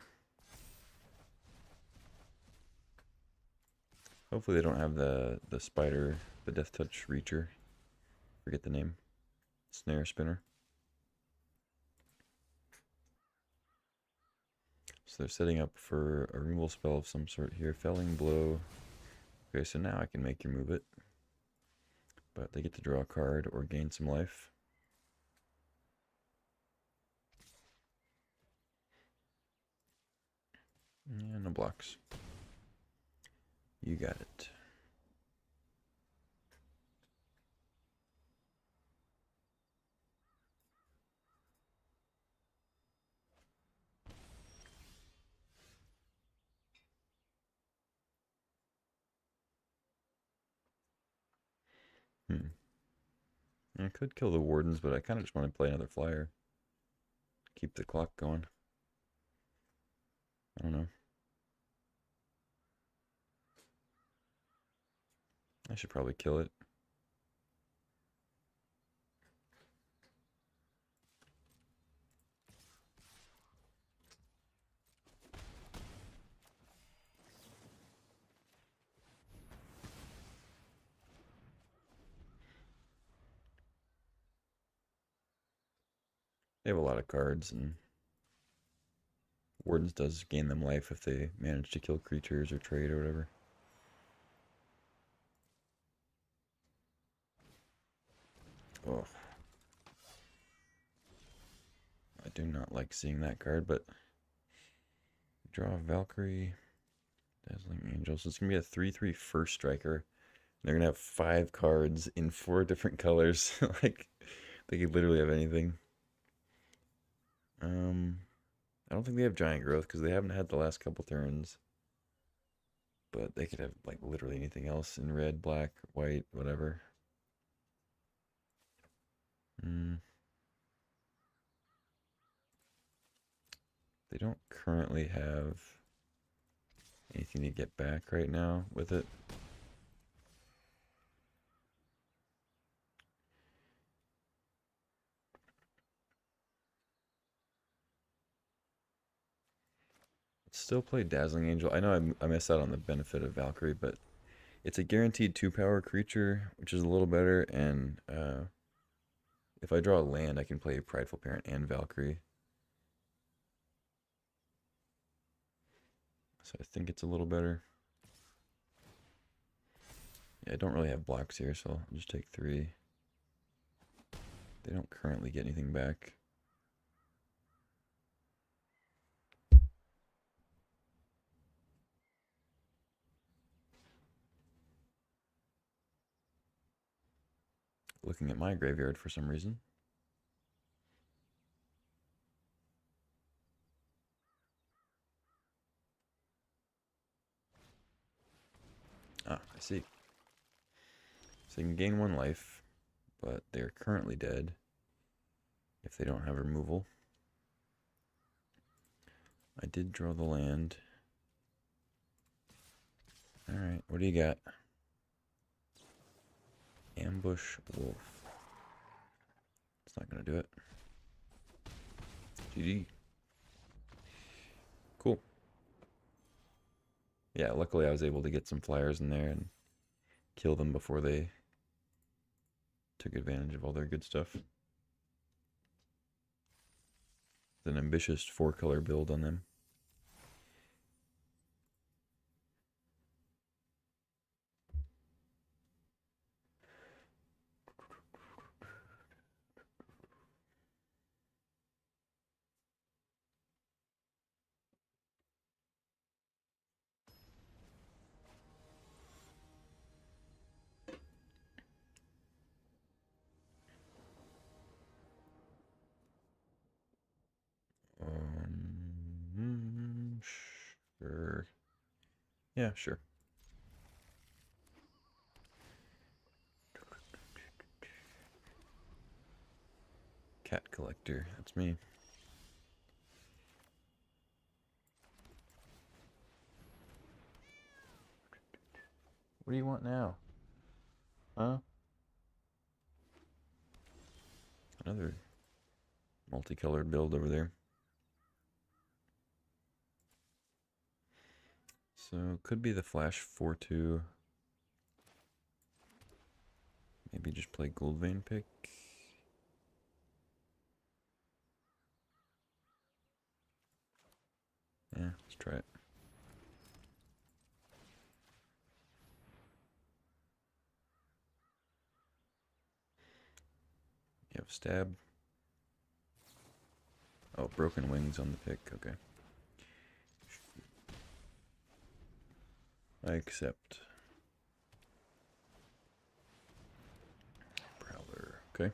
Hopefully they don't have the spider, the Death Touch Reacher. Forget the name. Snare Spinner. So they're setting up for a removal spell of some sort here. Felling Blow. Okay, so now I can make your move it. But they get to draw a card or gain some life. Yeah, no blocks. You got it. I could kill the wardens, but I kind of just want to play another flyer. Keep the clock going. I don't know. I should probably kill it. They have a lot of cards, and Wardens does gain them life if they manage to kill creatures or trade or whatever. Oh, I do not like seeing that card, but draw a Valkyrie, Dazzling Angel. So it's going to be a 3/3 first striker. They're going to have 5 cards in 4 different colors. Like, they could literally have anything. I don't think they have Giant Growth because they haven't had the last couple turns. But they could have, like, literally anything else in red, black, white, whatever. They don't currently have anything to get back right now with it. Still play Dazzling Angel. I know I missed out on the benefit of Valkyrie, but it's a guaranteed 2-power creature, which is a little better. And if I draw a land, I can play Prideful Parent and Valkyrie. So I think it's a little better. Yeah, I don't really have blocks here, so I'll just take 3. They don't currently get anything back. Looking at my graveyard for some reason. Ah, I see. So you can gain 1 life, but they're currently dead if they don't have removal. I did draw the land. Alright, what do you got? Ambush Wolf. It's not going to do it. GG. Cool. Yeah, luckily I was able to get some flyers in there and kill them before they took advantage of all their good stuff. It's an ambitious 4-color build on them. Sure. Yeah, sure. Cat collector, that's me. What do you want now? Huh? Another multicolored build over there. So could be the Flash 4/2. Maybe just play Gold Vein Pick. Yeah, let's try it. You have Stab. Oh, Broken Wings on the pick. Okay. I accept. Prowler. Okay.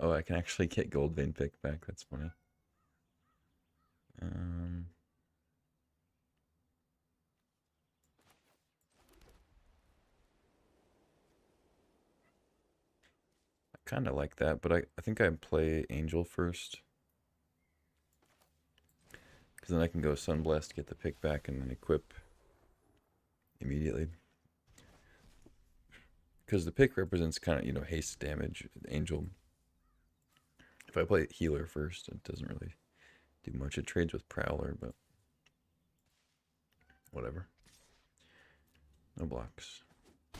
Oh, I can actually get Gold Vein Pick back. That's funny. kind of like that, but I think I'd play Angel first. Because then I can go Sunblast, get the pick back, and then equip immediately. Because the pick represents kind of, haste damage. Angel, if I play healer first, it doesn't really do much. It trades with Prowler, but whatever. No blocks. I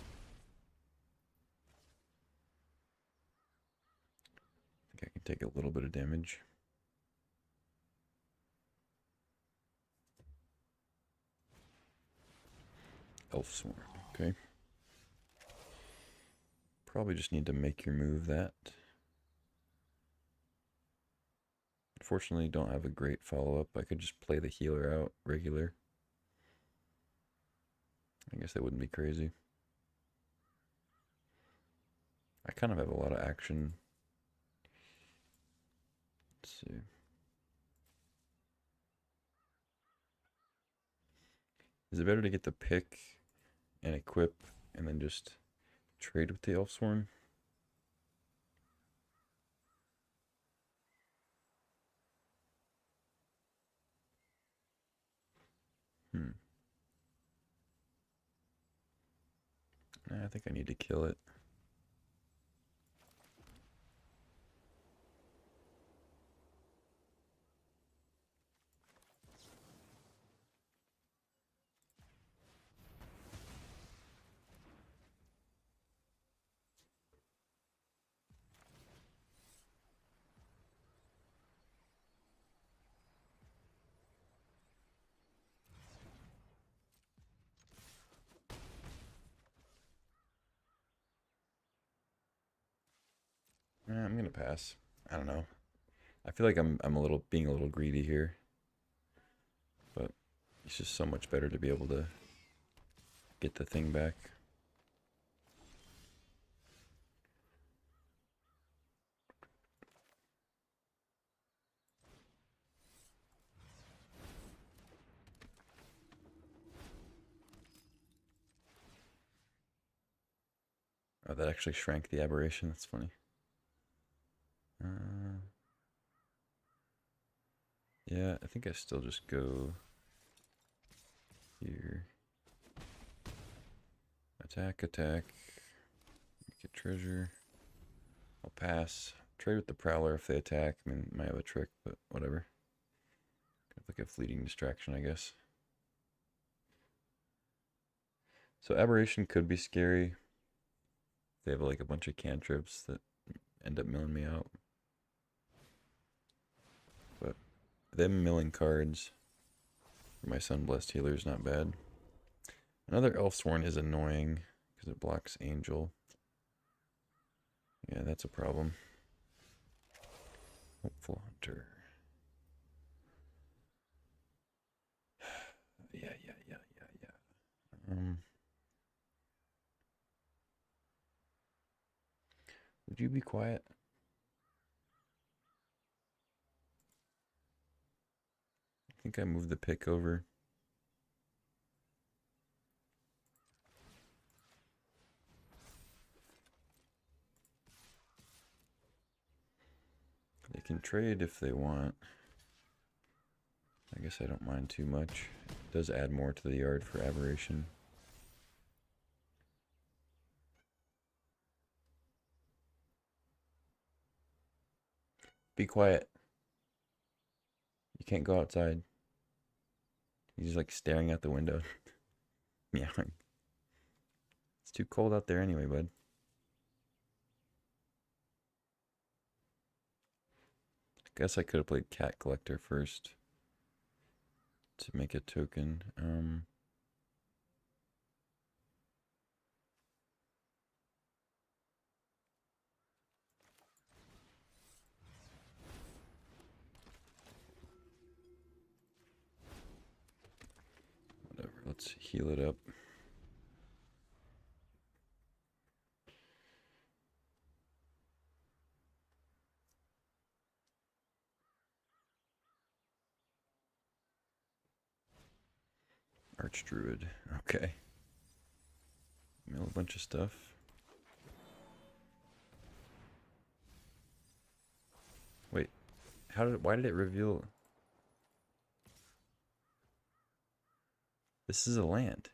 think I can take a little bit of damage. Elf Sworn, okay. Probably just need to make your move that. Unfortunately, don't have a great follow-up. I could just play the healer out regular. I guess that wouldn't be crazy. I kind of have a lot of action. Let's see. Is it better to get the pick and equip and then just trade with the Elfsworn? I think I need to kill it. I'm gonna pass. I don't know. I feel like I'm being a little greedy here, but it's just so much better to be able to get the thing back. Oh, that actually shrank the aberration. That's funny. Yeah, I think I still just go here. Attack, attack. Get treasure. I'll pass. Trade with the Prowler if they attack. I mean, might have a trick, but whatever. Like a fleeting distraction, I guess. So aberration could be scary. They have like a bunch of cantrips that end up milling me out. But them milling cards for my Sunblessed healer is not bad. Another Elfsworn is annoying because it blocks Angel. Yeah, that's a problem. Hopeful Hunter. Yeah. Would you be quiet? I think I moved the pick over. They can trade if they want. I guess I don't mind too much. It does add more to the yard for aberration. Be quiet. You can't go outside. He's like staring out the window. Meowing. It's too cold out there anyway, bud. I guess I could have played Cat Collector first to make a token. Whatever, let's heal it up. Archdruid, okay. Mill a bunch of stuff. Why did it reveal? This is a land.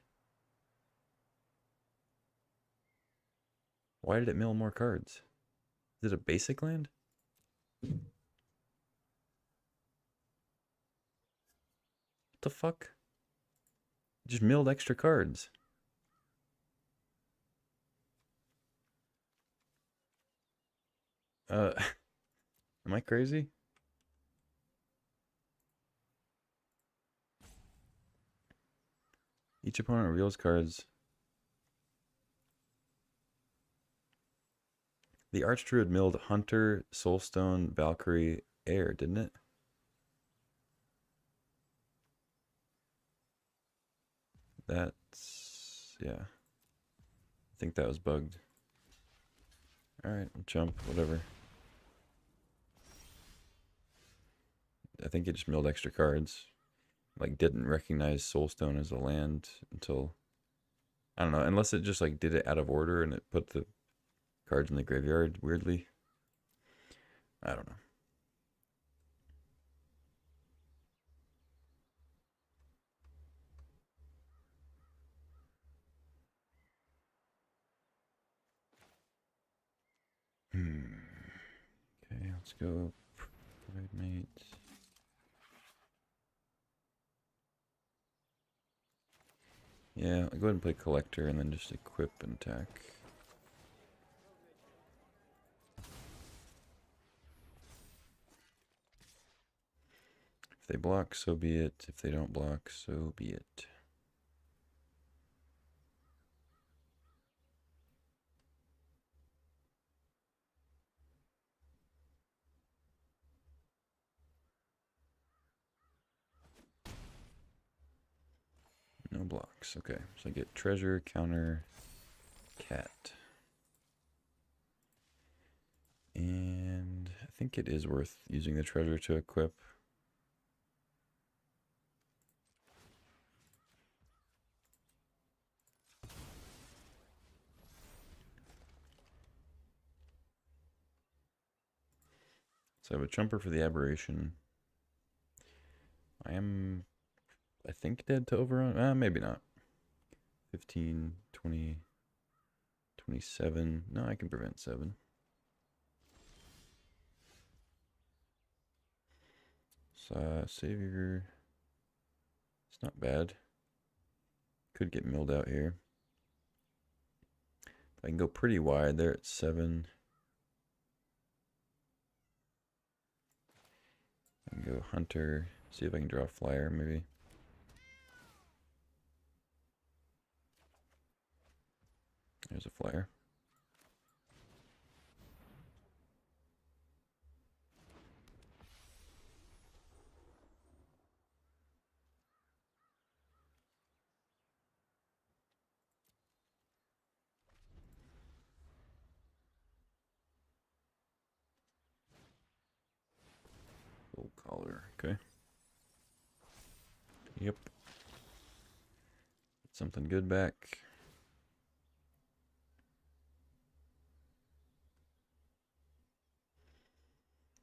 Why did it mill more cards? Is it a basic land? What the fuck? It just milled extra cards. Am I crazy? Each opponent reveals cards. The Archdruid milled Hunter, Soulstone, Valkyrie, Air, didn't it? That's... yeah. I think that was bugged. Alright, jump, whatever. I think it just milled extra cards. Like, didn't recognize Soulstone as a land until... I don't know, unless it just, like, did it out of order and it put the cards in the graveyard weirdly. I don't know. Okay, let's go. Pride Mate. Yeah, I'll go ahead and play Collector and then just equip and attack. If they block, so be it. If they don't block, so be it. No blocks. Okay, so I get treasure, counter, cat. And I think it is worth using the treasure to equip. So I have a jumper for the aberration. I think dead to overrun. Maybe not. 15, 20, 27. No, I can prevent 7. So, Savior. It's not bad. Could get milled out here. I can go pretty wide there at 7. I can go Hunter. See if I can draw a flyer, maybe. There's a flyer. Full collar, okay. Yep. Get something good back.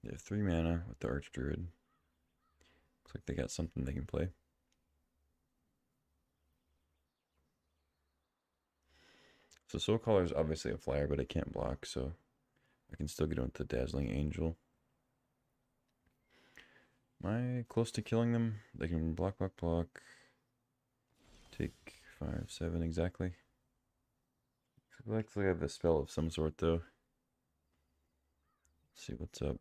They have 3 mana with the Archdruid. Looks like they got something they can play. So Soul Collar is obviously a flyer, but it can't block, so I can still get on with the Dazzling Angel. Am I close to killing them? They can block, block, block. Take 5, 7 exactly. Looks like I have a spell of some sort though. Let's see what's up.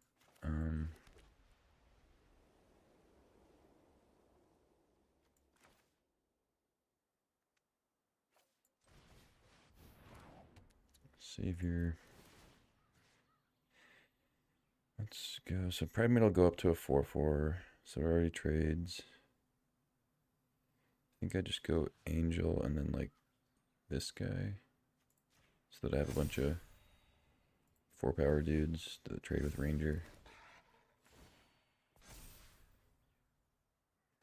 Savior. Let's go. So Pride Mate will go up to a 4/4. So it already trades. I think I just go Angel and then like this guy. So that I have a bunch of 4-power dudes to trade with Ranger.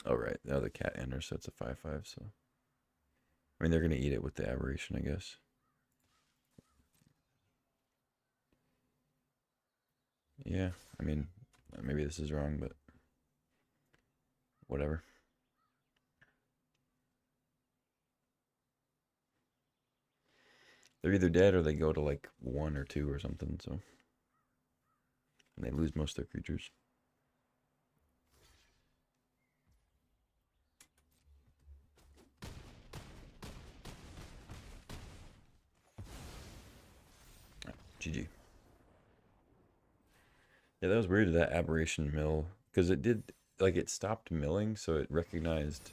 Oh right, now the cat enters, so it's a 5/5, so I mean they're gonna eat it with the aberration, I guess. Yeah, I mean, Maybe this is wrong, but whatever. They're either dead or they go to like 1 or 2 or something, so. And they lose most of their creatures. GG. Yeah, that was weird, that aberration mill. Because it did, like, it stopped milling, so it recognized.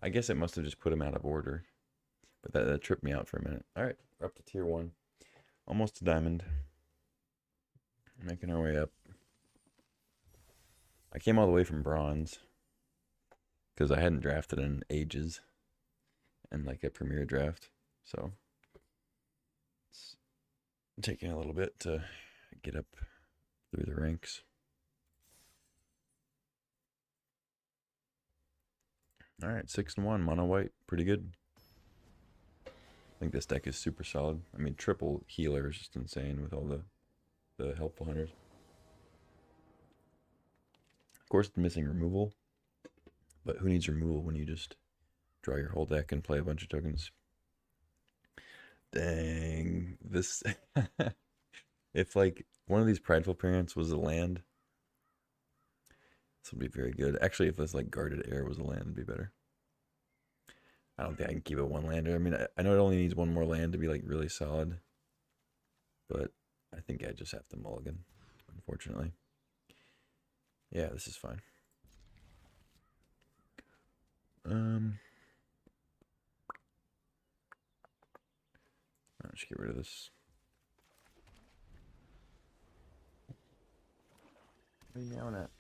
I guess it must have just put him out of order. But that tripped me out for a minute. Alright, we're up to tier 1. Almost to diamond. Making our way up. I came all the way from bronze. Because I hadn't drafted in ages. And like a premier draft. So. It's taking a little bit to get up through the ranks. Alright, 6-1, mono white. Pretty good. I think this deck is super solid. I mean, triple healer is just insane with all the helpful hunters. Of course, it's missing removal. But who needs removal when you just draw your whole deck and play a bunch of tokens? Dang. This... If, like, one of these Prideful Parents was a land, this would be very good. Actually, if this, like, Guarded Air was a land, it'd be better. I don't think I can keep it one lander. I mean, I know it only needs one more land to be, like, really solid. But I think I just have to mulligan, unfortunately. Yeah, this is fine. I'll just get rid of this. What are you yelling at?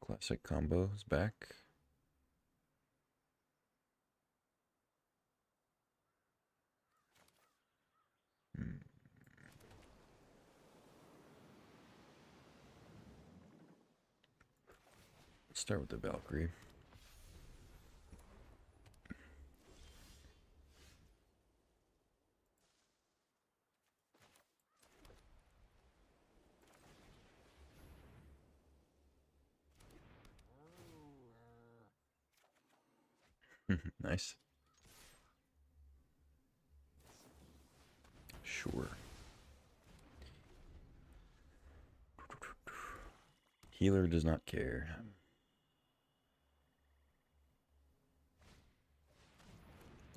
Classic combo is back. Let's start with the Valkyrie. Nice. Sure. Healer does not care.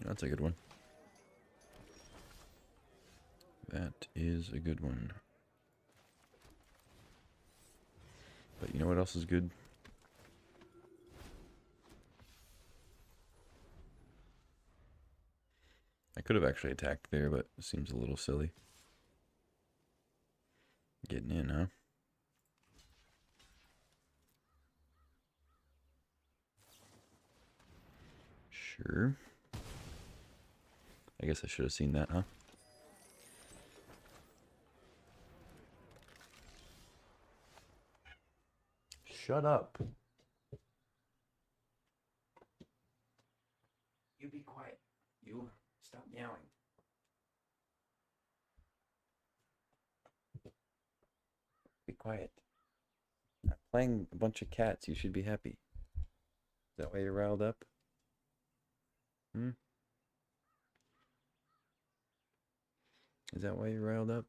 That's a good one. That is a good one. But you know what else is good? I could have actually attacked there, but it seems a little silly. Getting in, huh? Sure. I guess I should have seen that, huh? Shut up. You be quiet. You stop meowing. Be quiet. I'm playing a bunch of cats. You should be happy. Is that why you're riled up? Hmm? Is that why you're riled up?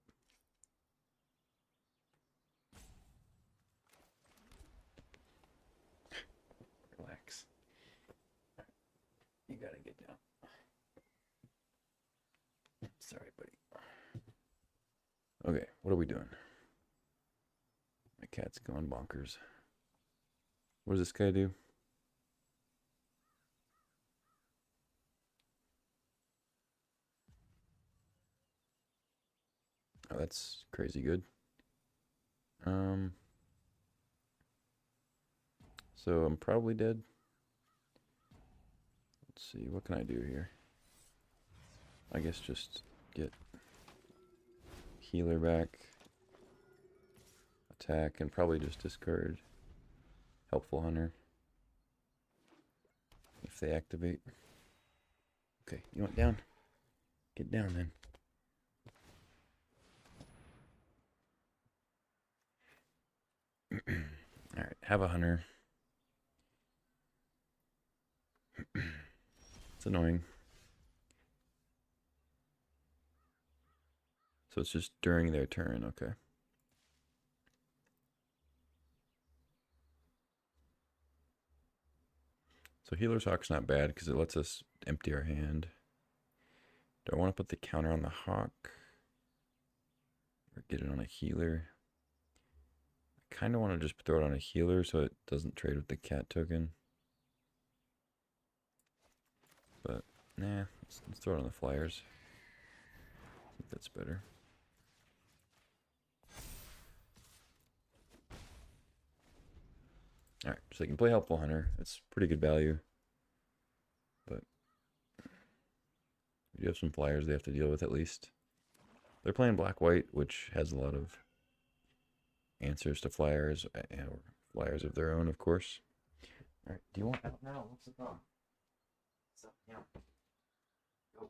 Relax. You gotta get down. Sorry, buddy. Okay, what are we doing? My cat's going bonkers. What does this guy do? Oh, that's crazy good. So I'm probably dead. Let's see, what can I do here? I guess just get healer back, attack, and probably just discard helpful hunter if they activate. Okay, you want down? Get down then. All right, have a hunter. It's annoying. So it's just during their turn, okay. So Healer's Hawk's not bad because it lets us empty our hand. Do I want to put the counter on the Hawk? Or get it on a healer? I kind of want to just throw it on a healer so it doesn't trade with the cat token. But, nah, let's throw it on the flyers. I think that's better. Alright, so they can play Helpful Hunter. It's pretty good value. But we do have some flyers they have to deal with at least. They're playing black-white, which has a lot of answers to flyers, or flyers of their own, of course. Alright, do you want out now? What's the problem? Stop, yeah. Go.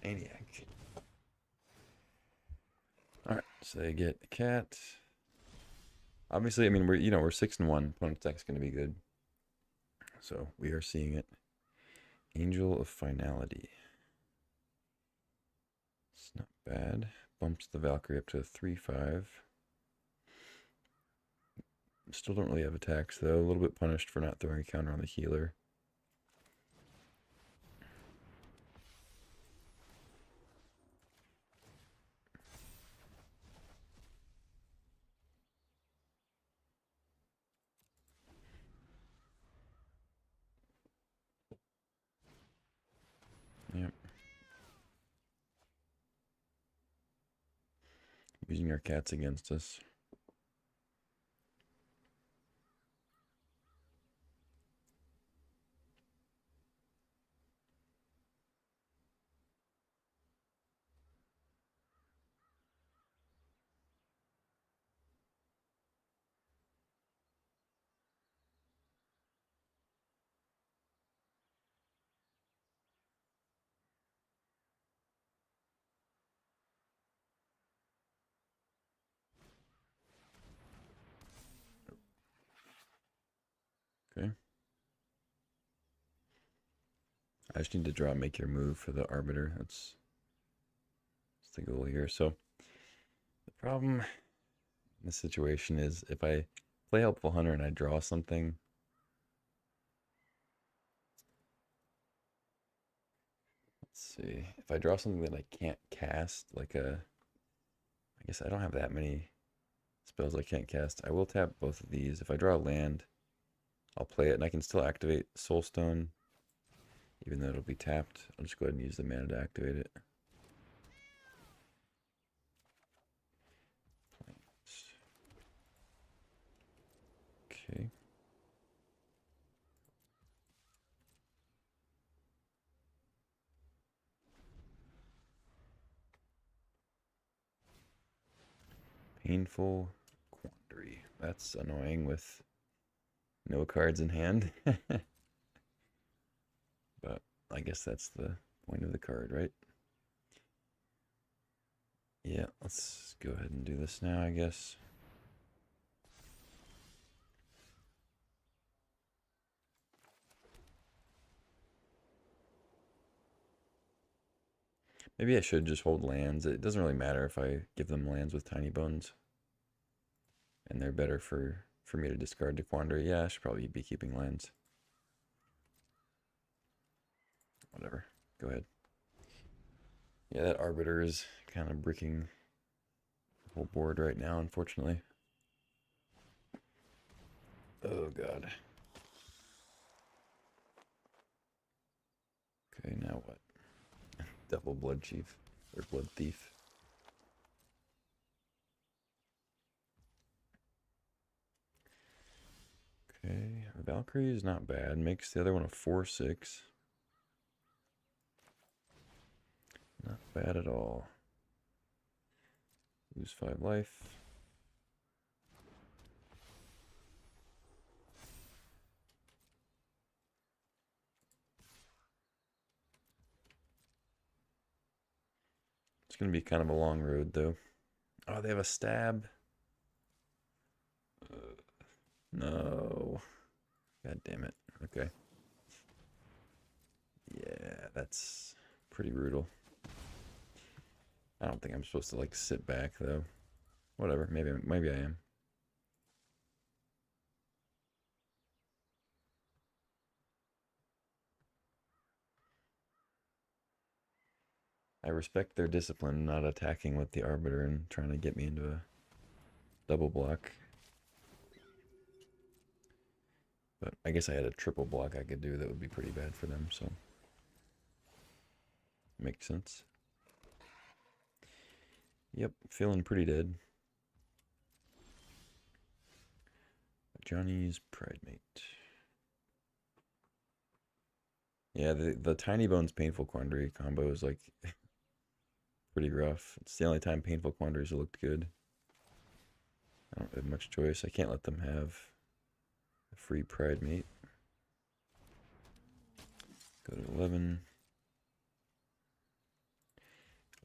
Maniac. Alright, so they get a cat. Obviously, I mean, we're 6-1. Opponent's deck's going to be good. So we are seeing it. Angel of Finality. It's not bad. Bumps the Valkyrie up to a 3/5. Still don't really have attacks, though. A little bit punished for not throwing a counter on the healer. Yep. Using our cats against us. Okay. I just need to draw Make Your Move for the Arbiter. That's the goal here. So the problem in this situation is if I play Helpful Hunter and I draw something, let's see. If I draw something that I can't cast, like I guess I don't have that many spells I can't cast. I will tap both of these. If I draw a land, I'll play it, and I can still activate Soulstone, even though it'll be tapped. I'll just go ahead and use the mana to activate it. Okay. Painful Quandary. That's annoying with no cards in hand. But I guess that's the point of the card, right? Yeah, let's go ahead and do this now, I guess. Maybe I should just hold lands. It doesn't really matter if I give them lands with tiny bones. And they're better for me to discard to Quandary. Yeah, I should probably be keeping lands. Whatever. Go ahead. Yeah, that Arbiter is kind of bricking the whole board right now, unfortunately. Oh, God. Okay, now what? Double Blood Chief. Or Blood Thief. Okay, Valkyrie is not bad. Makes the other one a 4/6. Not bad at all. Lose 5 life. gonna be kind of a long road though. Oh, they have a stab. No. God damn it. Okay. Yeah, that's pretty brutal. I don't think I'm supposed to like sit back though. Whatever. Maybe I am. I respect their discipline, not attacking with the Arbiter and trying to get me into a double block. But I guess I had a triple block I could do that would be pretty bad for them, so makes sense. Yep, feeling pretty dead. Johnny's Pride Mate. Yeah, the Tiny Bones Painful Quandary combo is like pretty rough. It's the only time Painful Quandaries looked good. I don't have much choice. I can't let them have a free Pride Mate. Go to 11.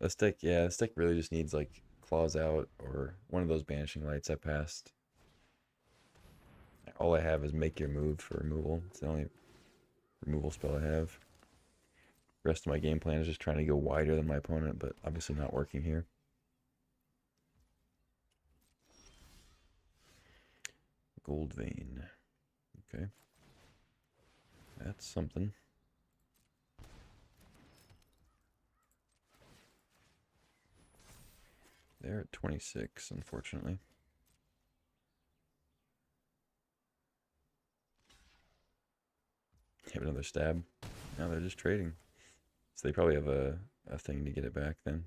This deck, yeah, this deck really just needs like Claws Out or one of those Banishing Lights I passed. All I have is Make Your Move for removal. It's the only removal spell I have. The rest of my game plan is just trying to go wider than my opponent, but obviously not working here. Gold Vein. Okay. That's something. They're at 26, unfortunately. Have another stab. Now they're just trading. So they probably have a thing to get it back then.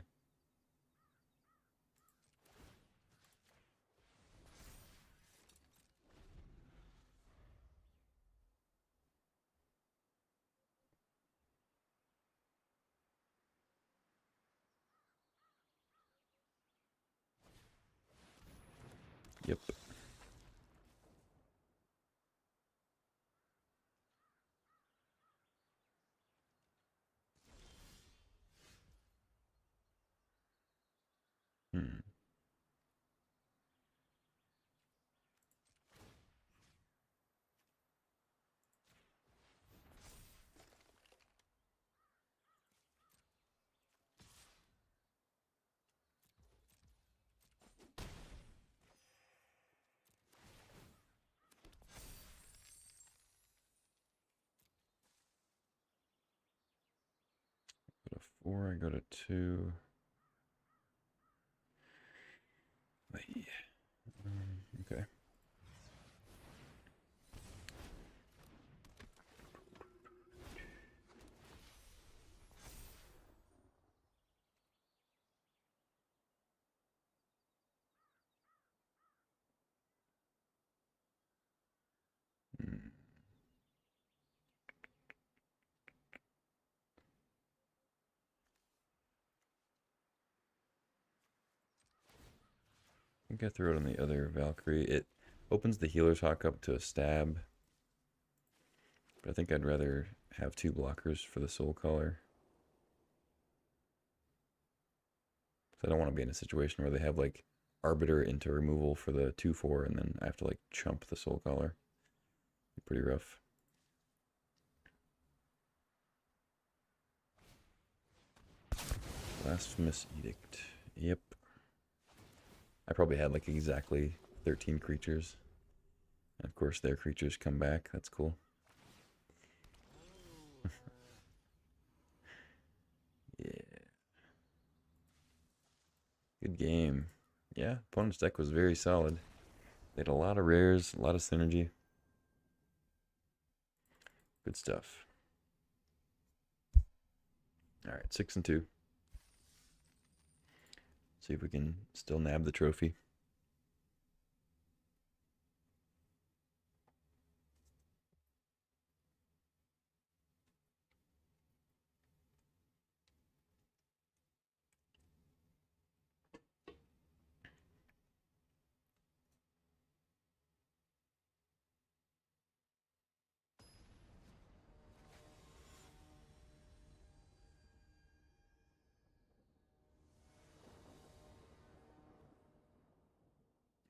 Yep. Hmm. Go to 4, I go to 2. Okay. Hmm. I think I threw it on the other Valkyrie. It opens the Healer's Hawk up to a stab. But I think I'd rather have 2 blockers for the Soul Color. So I don't want to be in a situation where they have like Arbiter into removal for the 2/4 and then I have to like chump the Soul Color. Be pretty rough. Blasphemous Edict. Yep. I probably had like exactly 13 creatures. And of course their creatures come back. That's cool. Yeah. Good game. Yeah, opponent's deck was very solid. They had a lot of rares, a lot of synergy. Good stuff. Alright, 6 and 2. See if we can still nab the trophy.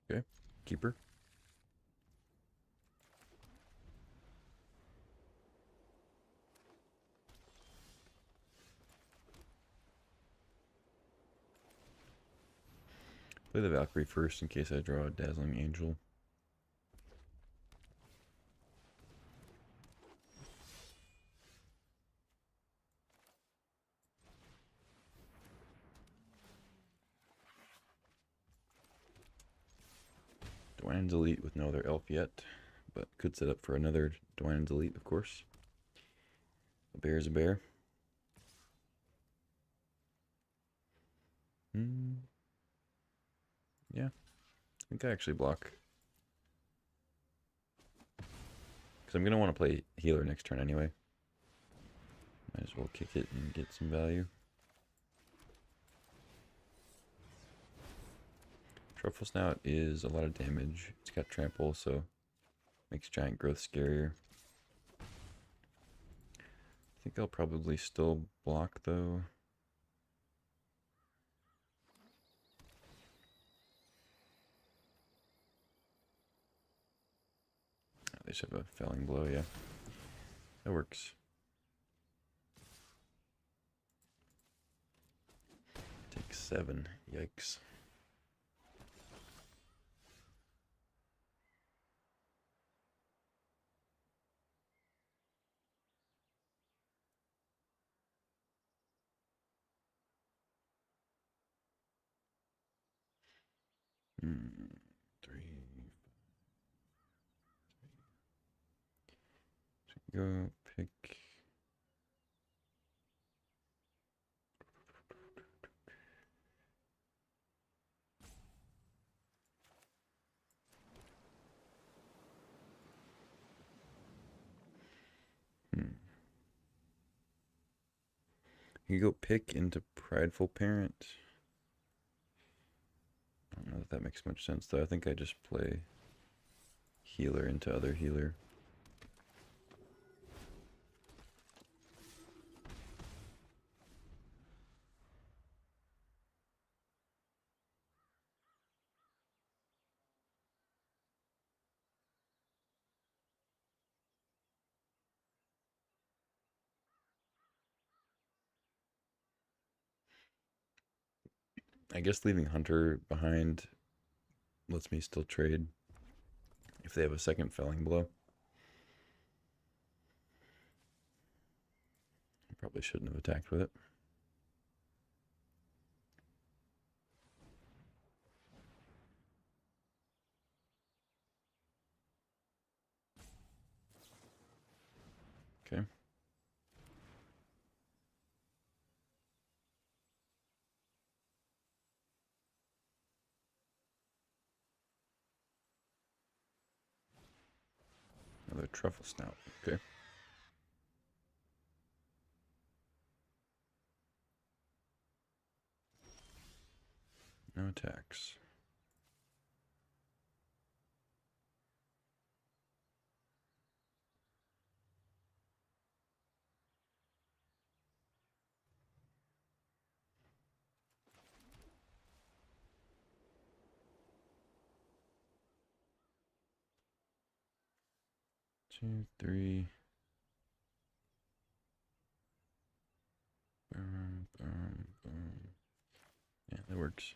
Okay, keeper. Play the Valkyrie first in case I draw a Dazzling Angel. Dwynen's Elite with no other elf yet, but could set up for another Dwynen's Elite, of course. A bear is a bear. Yeah, I think I actually block. Because I'm going to want to play healer next turn anyway. Might as well kick it and get some value. Truffle Snout is a lot of damage. It's got trample, so makes giant growth scarier. I think I'll probably still block though. Oh, they should have a felling blow, yeah. That works. Take 7. Yikes. Three. Go pick. You go pick into Prideful Parent. I don't know if that makes much sense though. I think I just play healer into other healer. I guess leaving Hunter behind lets me still trade if they have a second felling blow. Probably shouldn't have attacked with it. Okay. Another Truffle Snout. Okay. No attacks. Two, three. Boom, boom, boom. Yeah, that works.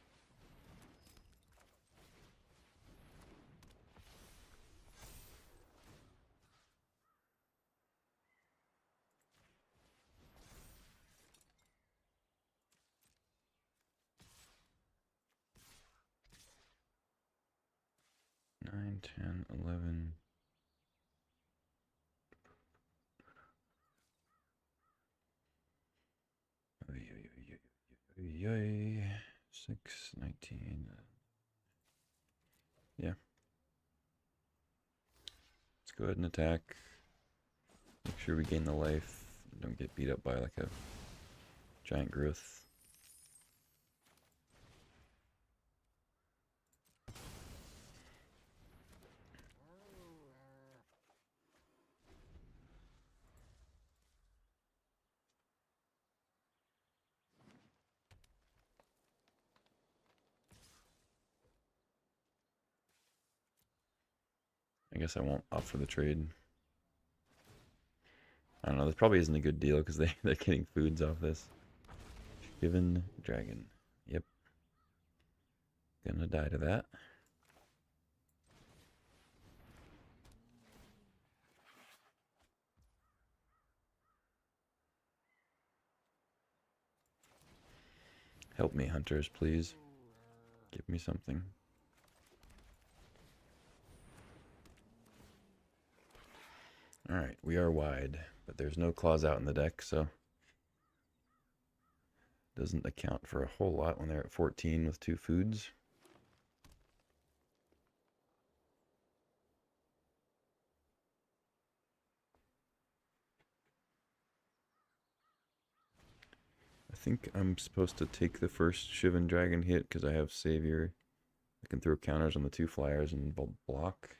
Nine, 10, 11. Yay. 6, 19. Yeah. Let's go ahead and attack. Make sure we gain the life. Don't get beat up by like a giant growth. guess I won't opt for the trade. I don't know. This probably isn't a good deal because they're getting foods off this. Given dragon. Yep. Gonna die to that. Help me, hunters, please. Give me something. Alright, we are wide, but there's no claws out in the deck, so doesn't account for a whole lot when they're at 14 with 2 foods. I think I'm supposed to take the first Shivan Dragon hit because I have Savior. I can throw counters on the 2 flyers and block.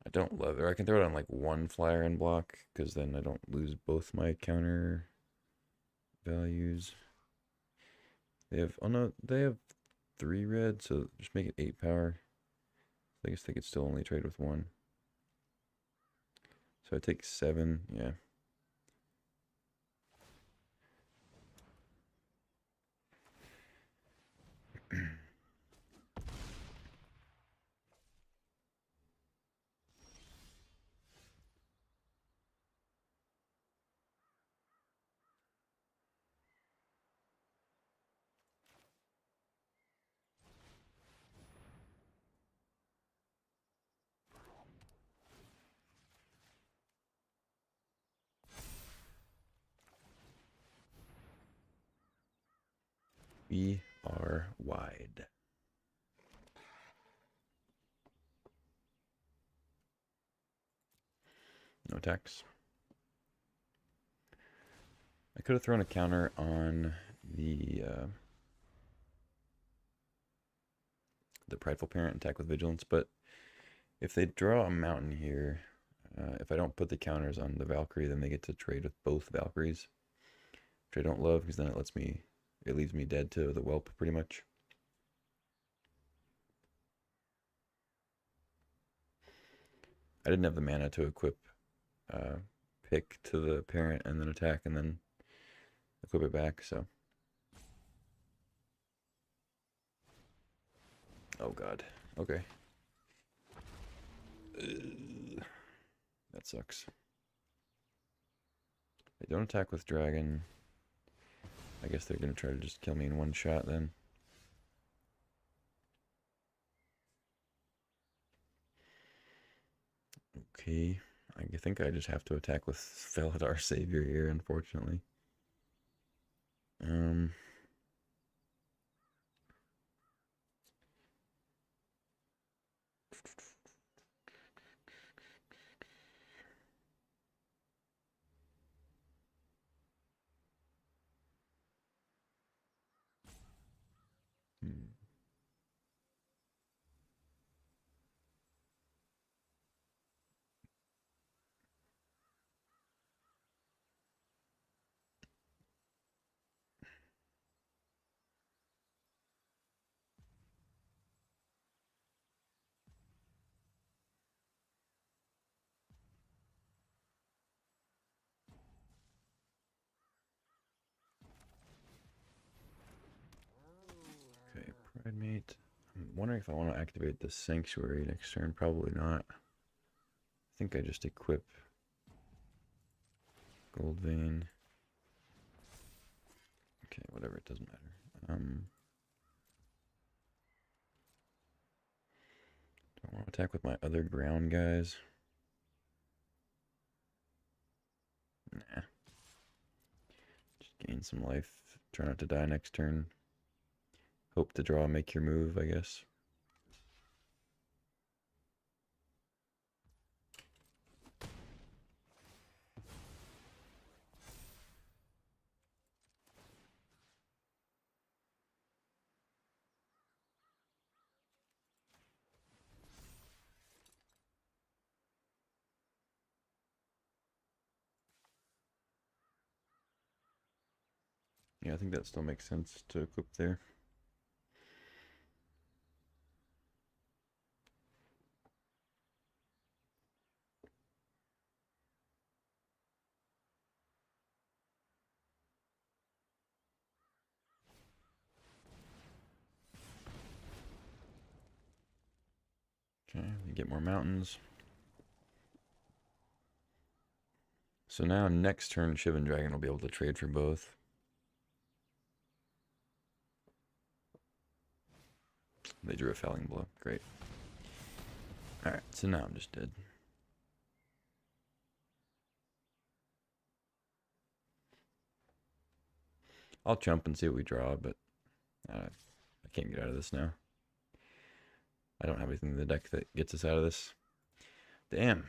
I don't love it. Or I can throw it on like 1 flyer and block because then I don't lose both my counter values. They have, oh no, they have 3 red, so just make it 8 power. I guess they could still only trade with 1. So I take 7, yeah. We are wide. No attacks. I could have thrown a counter on the Prideful Parent and attack with Vigilance, but if they draw a mountain here, if I don't put the counters on the Valkyrie, then they get to trade with both Valkyries, which I don't love because then it leaves me dead to the Whelp pretty much. I didn't have the mana to equip pick to the parent and then attack and then equip it back, so. Oh god. Okay. That sucks. They don't attack with dragon. I guess they're gonna try to just kill me in one shot then. Okay. I think I just have to attack with Felidar Savior here, unfortunately. Okay, Pridemate. I'm wondering if I want to activate the Sanctuary next turn. Probably not. I think I just equip Gold Vein. Okay, whatever, it doesn't matter. Do I want to attack with my other ground guys? Nah. Just gain some life. Try not to die next turn. Hope to draw, make your move, I guess. Yeah, I think that still makes sense to equip there. Okay, we get more mountains. So now next turn, Shivan Dragon will be able to trade for both. They drew a Felling Blow. Great. Alright, so now I'm just dead. I'll jump and see what we draw, but I can't get out of this now. I don't have anything in the deck that gets us out of this. Damn.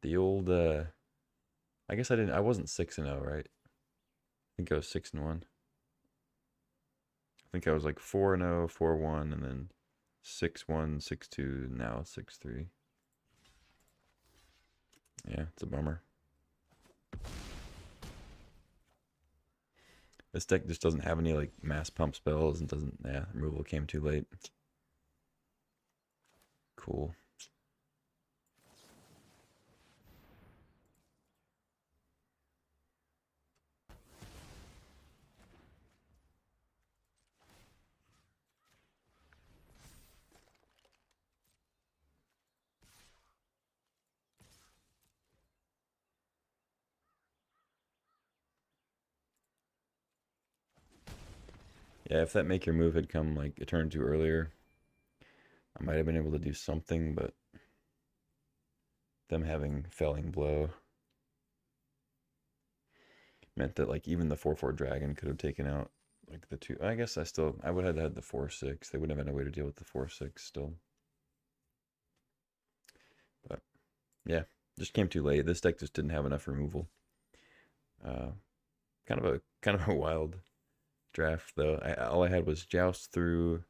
The old, I guess I wasn't 6-0, right? I think I was 6-1. I think I was like 4-0, 4-1, and then 6-1, 6-2, now 6-3. Yeah, it's a bummer. This deck just doesn't have any like mass pump spells and doesn't, yeah, removal came too late. Cool. Yeah, if that make your move had come like a turn or two earlier, I might have been able to do something, but them having Felling Blow meant that like even the 4/4 dragon could have taken out like the two. I guess I would have had the 4/6. They wouldn't have had a way to deal with the 4/6 still. But yeah, just came too late. This deck just didn't have enough removal. Kind of a wild draft though. All I had was Joust through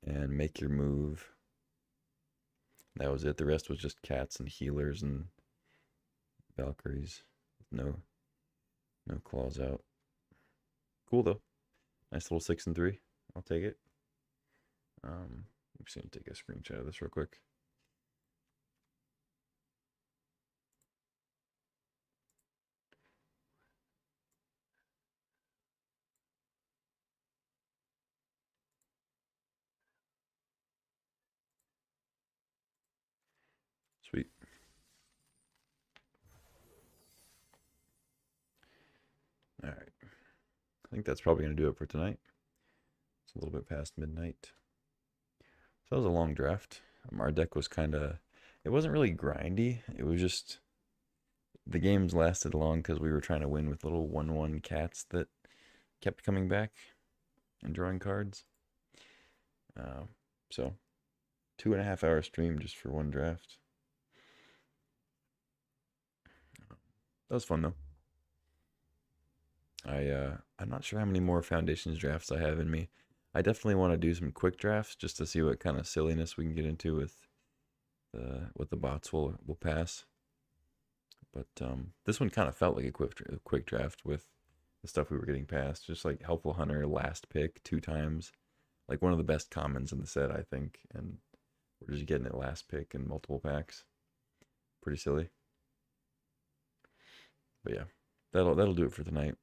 and make your move. That was it. The rest was just cats and healers and Valkyries. No claws out. Cool though. Nice little 6-3. I'll take it. I'm just gonna take a screenshot of this real quick. Sweet. All right. I think that's probably gonna do it for tonight. It's a little bit past midnight. So that was a long draft. Our deck was kind of, it wasn't really grindy. It was just, the games lasted long because we were trying to win with little 1/1 cats that kept coming back and drawing cards. So 2.5 hour stream just for one draft. That was fun though. I'm not sure how many more Foundations drafts I have in me. I definitely want to do some quick drafts just to see what kind of silliness we can get into with what the bots will pass. But this one kind of felt like a quick draft with the stuff we were getting past. Just like Helpful Hunter, last pick 2 times, like one of the best commons in the set, I think. And we're just getting it last pick in multiple packs. Pretty silly. But yeah, that'll do it for tonight.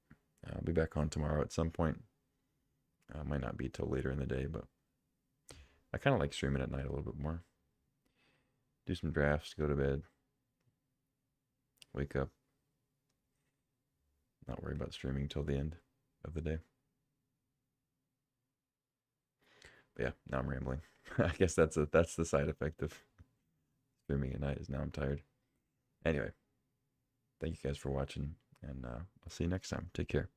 I'll be back on tomorrow at some point. Might not be till later in the day, but I kind of like streaming at night a little bit more. Do some drafts, go to bed, wake up, not worry about streaming till the end of the day. But yeah, now I'm rambling. I guess that's the side effect of streaming at night is now I'm tired. Anyway, thank you guys for watching, and I'll see you next time. Take care.